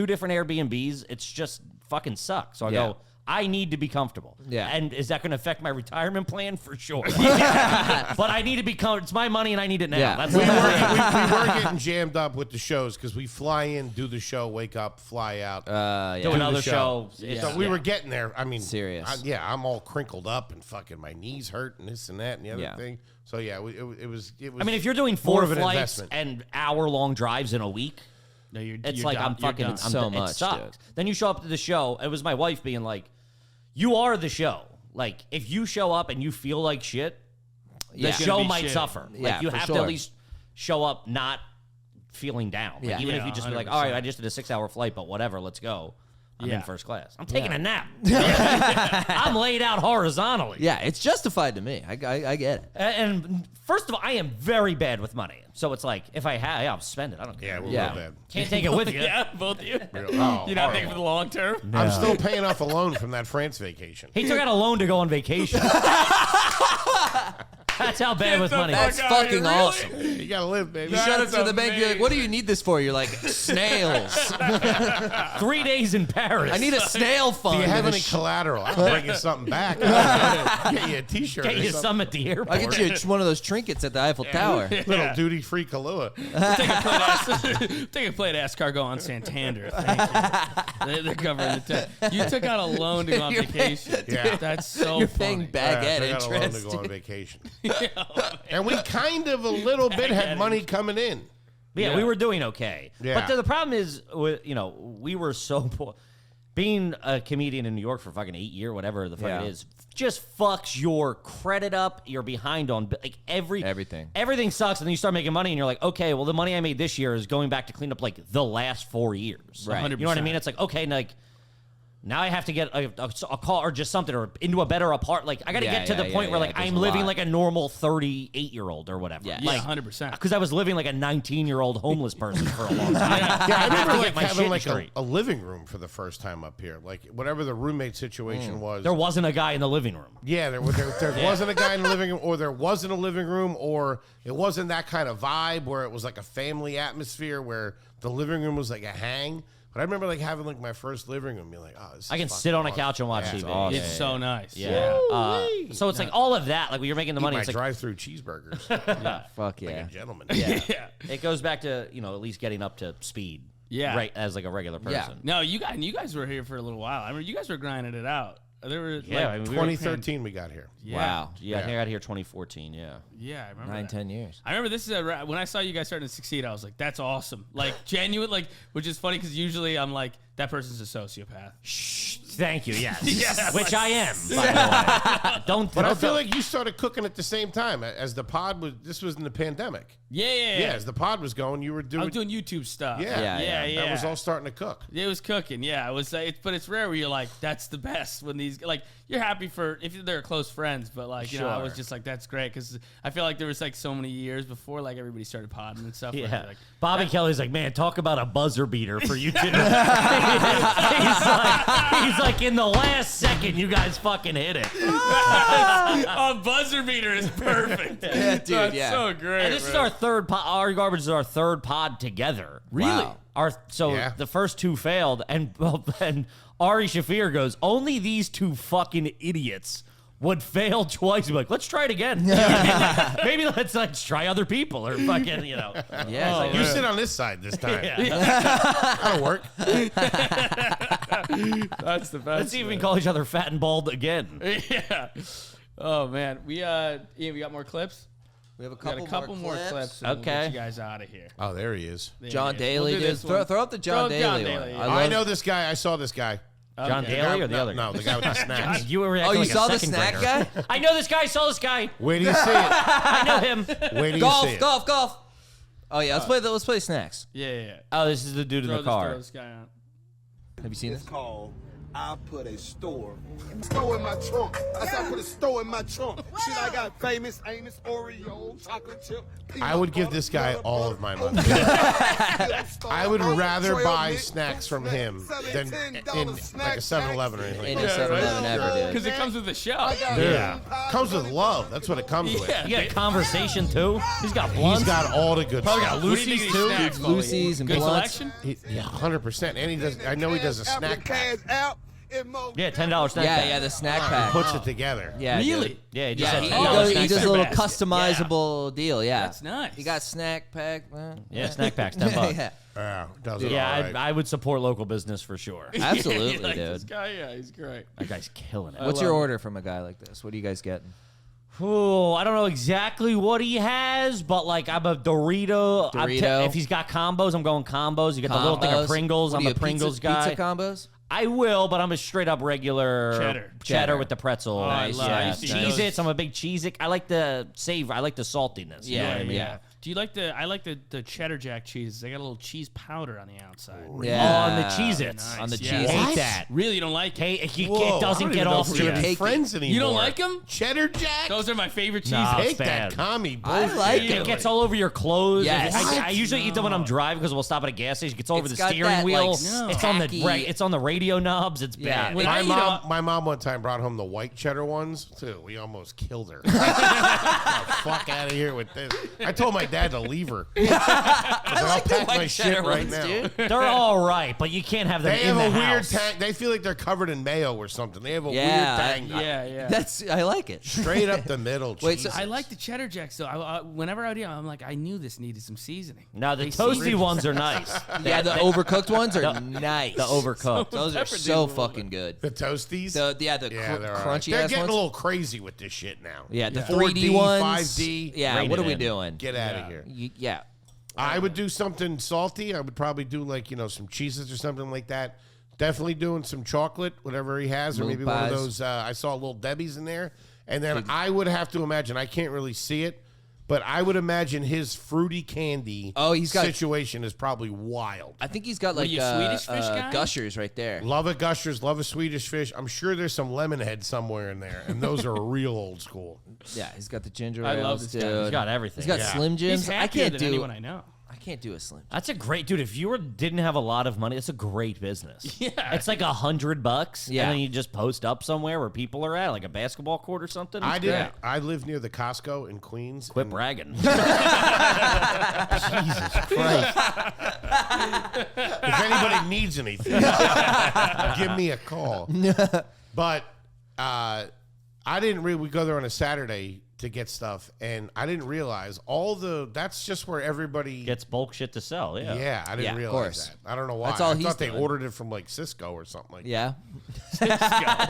different Airbnbs. It's just fucking sucks. So I go, I need to be comfortable. Yeah. And is that going to affect my retirement plan? For sure. But I need to be comfortable. It's my money and I need it now. Yeah. That's We the were getting jammed up with the shows because we fly in, do the show, wake up, fly out. do do another the show. So we were getting there. I mean, Serious. I'm all crinkled up and fucking my knees hurt and this and that and the other thing. So yeah, it was. I mean, if you're doing more 4 of an flights investment. and hour-long drives in a week, No, you're like done. I'm fucking You're done. So it much, sucks. dude. Then you show up to the show. It was my wife being like, "You are the show. Like, if you show up and you feel like shit, the Yeah. show It's gonna be might shit. suffer. Yeah, Like, you for have to sure. at least show up not feeling down. Like, Yeah. even if Yeah, you just be like, 100%. all right, I just did a 6-hour flight, but whatever, let's go. I'm in Yeah. first class. I'm taking a nap. I'm laid out horizontally. Yeah, it's justified to me. I get it. And first of all, I am very bad with money. So it's like, if I have, I'll spend it. I don't care. yeah, we're Yeah. real bad. Can't take it with you. Yeah, both of you. Oh, You're not horrible. thinking for the long term. I'm still paying off a loan from that France vacation. He took out a loan to go on vacation. That's how bad with money. That's Fuck, fucking really? awesome. You gotta live, baby. You shut up That's to the bank, you're like, amazing. what do you need this for? You're like, snails. 3 days in Paris. I need a snail Do fund. you have and a any collateral? I'll bring you something back. Get you a T-shirt. Get or you something. some at the airport. I'll get you one of those trinkets at the Eiffel Tower. Little duty-free Kahlua. Take a plate ass cargo on Santander. Thank you. They're covering the tent. You took out a loan to go on You're paying- vacation. Yeah. That's so You're funny. paying baguette I got a loan to interest. go on vacation. And we kind of a little bit had money coming in. Yeah, we were doing okay. Yeah. But the problem is, we were so poor. Being a comedian in New York for fucking 8 years, whatever the fuck Yeah. it is, just fucks your credit up. You're behind on like Everything. Everything sucks, and then you start making money, and you're like, okay, well, the money I made this year is going back to clean up like the last 4 years. Right. You know what I mean? It's like, okay, like now I have to get a car or just something or into a better apartment. Like I got to Yeah, get to the yeah, point yeah, where yeah, like there's I'm a living lot. like a normal 38-year-old or whatever. Yeah. Yeah, Like, 100%. because I was living like a 19-year-old homeless person for a long time. Yeah, I remember to like get my having shit like straight. a living room for the first time up here. Like whatever the roommate situation was. There wasn't a guy in the living room. Yeah, there wasn't a guy in the living room, or there wasn't a living room, or it wasn't that kind of vibe where it was like a family atmosphere where the living room was like a hang. But I remember like having like my first living room, being like, oh, this is I can fucking sit on a awesome. couch and watch Yeah, TV. it's awesome. It's so nice. Yeah. So it's like all of that. Like when you're making the Eat money, my it's like drive-through cheeseburgers. Fuck Like yeah. a gentleman. yeah. It goes back to at least getting up to speed. Yeah. Right, as like a regular person. Yeah. No, you guys were here for a little while. I remember you guys were grinding it out. There were Yeah, I mean, we were 2013 we got here. Yeah. Wow. Yeah, I think I got here 2014. Yeah. Yeah, I remember 9, that. 10 years. I remember this is when I saw you guys starting to succeed. I was like, "That's awesome!" Like genuine, like which is funny because usually I'm like, "That person's a sociopath." Thank you. Yes. Yes. Which I am. By the way. Don't. But I feel like you started cooking at the same time as the pod was. This was in the pandemic. Yeah. As the pod was going, you were I doing. was doing YouTube stuff. Yeah. yeah. That was all starting to cook. It was cooking, yeah. It was, but it's rare where you're like, that's the best when these like you're happy for if they're close friends, but like you know, I was Sure. just like, that's great because I feel like there was like so many years before like everybody started podding and stuff. where Yeah. like, Bobby Kelly's like, man, talk about a buzzer beater for you two. he's like, in the last second, you guys fucking hit it. a buzzer beater is perfect. Yeah, dude, That's yeah. so great. And this is bro. our third pod. Our garbage is our third pod together. Really? Wow. Yeah. The first two failed, and Ari Shafir goes, only these two fucking idiots would fail twice. Be like, let's try it again. Maybe let's try other people or fucking Yeah. it's Oh, like, You sit on this side this time. Yeah. That'll work. That's the best. Let's see if we can call each other fat and bald again. Yeah. Oh man, Ian, we got more clips. we have a We got couple, a couple more clips. And We'll Okay. get you guys out of here. Oh, there he is. There John it is. We'll Daly, do dude. this one. Throw up the John Throw Daly Daly, one. yeah. I love- know this guy. I saw this guy. John Okay. Daly or the other? No, the guy with the snacks. You were Oh, acting you like saw a the second snack grader. guy? I know this guy. Saw this guy. Where do you see it? I know him. Where do you see it? Golf. Oh yeah, let's play snacks. Yeah. Oh, this is the dude in the car. Throw this guy on. Have you seen It's this? called I put a store in my trunk. I said I put a store in my trunk. Shit, I got famous Amos Oreo, chocolate chip. I would give this guy all of my money. I would rather buy snacks from him than in like a 7-Eleven or anything. Any 7-Eleven ever, dude. Because it comes with the show. Yeah. Comes with love. That's what it comes with. Yeah. You got a conversation too. He's got blunts. He's got all the good Probably stuff. got What do you Lucy's think too. of these snacks, Foley? Lucy's and Good blunts. selection? Yeah, 100%. And he does. I know he does a snack pack. Yeah, $10 snack. Yeah, pack. yeah, the snack pack. Puts it together. Yeah, Really? dude. Yeah, he just Yeah, said he, $10 he snack does pack. a little best. customizable deal. Yeah, That's nice. You got snack pack. Yeah, snack packs, $10. yeah, Yeah, does it Yeah, all right. I would support local business for sure. absolutely, You like this dude. guy? Yeah, he's great. That guy's killing it. What's your order from a guy like this? What are you guys getting? Oh, I don't know exactly what he has, but like I'm a Dorito. Dorito. If he's got combos, I'm going combos. You got the little thing of Combos? Pringles. What I'm are a you, Pringles pizza, guy. Pizza combos? I will, but I'm a straight up regular Cheddar. with the pretzel. Oh, I love yeah. it. I see those. Cheez-Its. I'm a big Cheez-It. I like the savor. I like the saltiness. You know Yeah, what I mean? yeah. Do you like the? I like the cheddar jack cheese. They got a little cheese powder on the outside. Yeah. On the Cheez-Its. Nice. On the Yeah. Cheez-Its. Hate What? that. Really, you don't like it? Hey, Whoa, it doesn't I don't get even know off if to we're me. even Take friends anymore. You don't like them? Cheddar Jack? Those are my favorite cheeses. Nah. Take it's that bad. commie I bullshit. like It it. gets all over your clothes. Yes. I usually eat them when I'm driving because we'll stop at a gas station. It gets all over It's the got steering that, wheel. like, No. It's on the tacky- it's on the radio knobs. It's Yeah. bad. When I My eat my mom one time brought home the white cheddar ones too. We almost killed her. Get the fuck out of here with this. I told my dad to leave her. I'll pack my shit right now. They're all right, but you can't have them They in have the a weird house. tang. They feel like they're covered in mayo or something. They have a Yeah, weird tang. Yeah, yeah. That's I like it. Straight up the middle. Wait, so- Jesus. I like the cheddar jacks though. Whenever I would eat, I'm like, I knew this needed some seasoning. No, the They toasty season- ones are nice. Yeah, the overcooked ones are nice. The overcooked. Those are Pepper so dude. fucking good. the toasties. The yeah, crunchy they're all right. ass They're getting ones. a little crazy with this shit now. Yeah, the 4D, 3D ones. 5D. Yeah, Rein what it are we in. doing? Get out of here. Yeah. I would do something salty. I would probably do like some cheeses or something like that. Definitely doing some chocolate, whatever he has, or Little maybe one of pies. those. I saw Little Debbie's in there, and then I would have to imagine. I can't really see it, but I would imagine his fruity candy. He's got- situation is probably wild. I think he's got What are like you, Swedish fish guy? Gushers right there. Love a Gushers, love a Swedish fish. I'm sure there's some Lemonhead somewhere in there, and those are real old school. Yeah, he's got the ginger I ales, love this dude. guy. He's got everything. He's got Yeah. Slim Jims. He's I happier can't than do. anyone I know. I can't do a Slim. That's a great dude. If you didn't have a lot of money, it's a great business. Yeah. It's like $100, Yeah. and then you just post up somewhere where people are at, like a basketball court or something. I It's did. great. I live near the Costco in Queens. Quit and- bragging. Jesus Christ. If anybody needs anything, give me a call. But I didn't really, we go there on a Saturday to get stuff, and I didn't realize that's just where everybody Gets bulk shit to sell. Yeah. Yeah, I didn't Yeah, of realize course. that. I don't know why. That's all I he's thought they doing. ordered it from like Cisco or something like Yeah.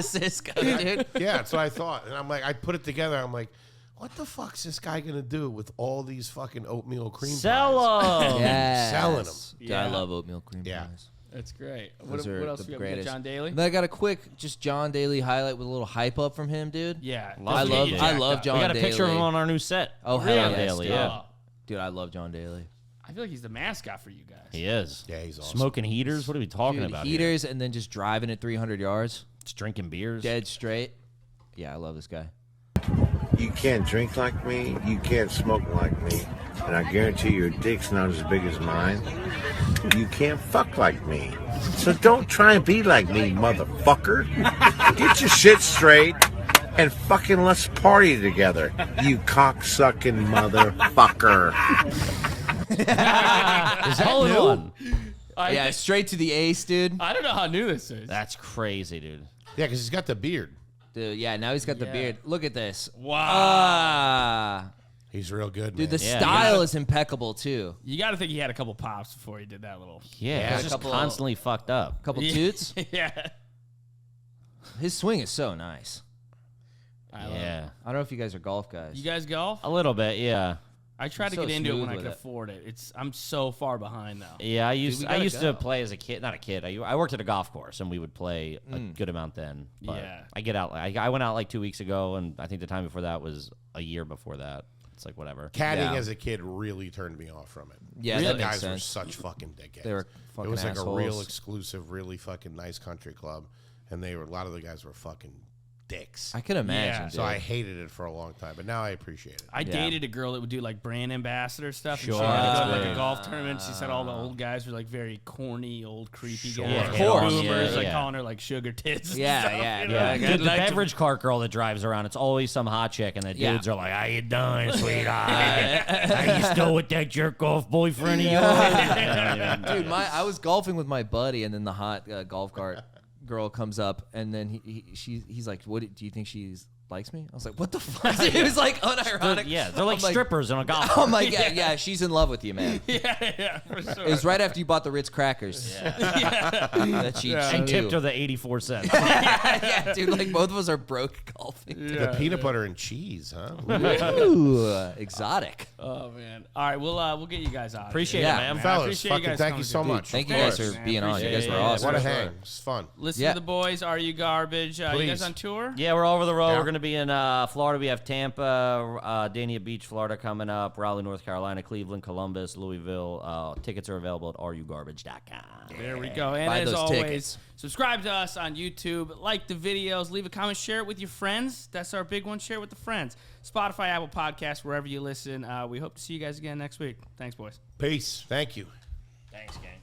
Cisco, dude. that. Yeah, that's what I thought. And I'm like, I put it together. I'm like, what the fuck's this guy gonna do with all these fucking oatmeal cream Sell pies? 'em. Yeah. Selling 'em. Dude, I love oatmeal cream Yeah. pies. That's great. Those What are else the we got? We got greatest. John Daly. And then I got a quick, just John Daly highlight with a little hype up from him, dude. Yeah, I love Jacked John We got a Daly. picture of him on our new set. Oh, hell John yes, Daly, dude. yeah. Dude, I love John Daly. I feel like he's the mascot for you guys. He is. Yeah, he's awesome. Smoking heaters? What are we talking Dude, about here? heaters and then just driving at 300 yards, Just drinking beers. dead straight. Yeah, I love this guy. You can't drink like me, you can't smoke like me, and I guarantee your dick's not as big as mine. You can't fuck like me. So don't try and be like me, motherfucker. Get your shit straight and fucking let's party together, you cocksucking motherfucker. Is that new? One. Yeah, straight to the ace, dude. I don't know how new this is. That's crazy, dude. Yeah, because he's got the beard. Dude, yeah, now he's got the Yeah. beard. Look at this. Wow. Ah. He's real good, Dude, man. the Yeah, style is impeccable, too. You got to think he had a couple pops before he did that little. Yeah, he's a just couple- constantly fucked up. Couple toots. Yeah. His swing is so nice. I love it. Yeah. I don't know if you guys are golf guys. You guys golf? A little bit, yeah. I tried to so get into it smooth when I with could it. afford it. I'm so far behind though. Yeah, I we used gotta to go. play as a kid. Not a kid. I worked at a golf course, and we would play a good amount then. But Yeah. I get out. I went out like 2 weeks ago, and I think the time before that was a year before that. It's like whatever. Caddying Yeah. as a kid really turned me off from it. Yeah, The that makes guys were sense. such fucking dickheads. They were fucking It was like a real assholes. exclusive, really fucking nice country club. and a lot of the guys were fucking dicks. I can imagine. Yeah. So I hated it for a long time, but now I appreciate it. I dated a girl that would do like brand ambassador stuff. Sure. And she had to go to like Right. a golf tournament. She said all the old guys were like very corny, old, creepy guys. Yeah, Like, of course. boomers, like Yeah. calling her like sugar tits. and Yeah, stuff, yeah, you know? Yeah, Like, dude, I'd the like to- beverage cart girl that drives around, it's always some hot chick, and the dudes are like, "How you doing, sweetheart? Are you still with that jerk off boyfriend of yours?" Dude, I was golfing with my buddy, and then the hot golf cart girl comes up, and then he's like, "What do you think she's likes me?" I was like, "What the fuck?" It was like unironic. They're like I'm strippers in a golf Oh cart. my god, yeah, she's in love with you, man. yeah, for sure. It was right after you bought the Ritz crackers that she And knew. tipped her the 84 cents. Yeah, dude, like both of us are broke golfing. The peanut butter and cheese, huh? Ooh, exotic. Oh man! All right, we'll get you guys out. Appreciate Yeah. it, man. I Fellas, appreciate you fucking guys thank coming you so through. much. Thank you Of guys course, for man. being on. You guys were awesome. What a For hang. sure. It's fun. Listen Yeah. to the boys. Are you garbage? You Please. guys on tour? Yeah, we're all over the road. Yeah. We're going to be in Florida. We have Tampa, Dania Beach, Florida coming up, Raleigh, North Carolina, Cleveland, Columbus, Louisville. Tickets are available at rugarbage.com. There we go. And Buy as those always, tickets. subscribe to us on YouTube, like the videos, leave a comment, share it with your friends. That's our big one. Share it with the friends. Spotify, Apple Podcasts, wherever you listen. We hope to see you guys again next week. Thanks, boys. Peace. Thank you. Thanks, gang.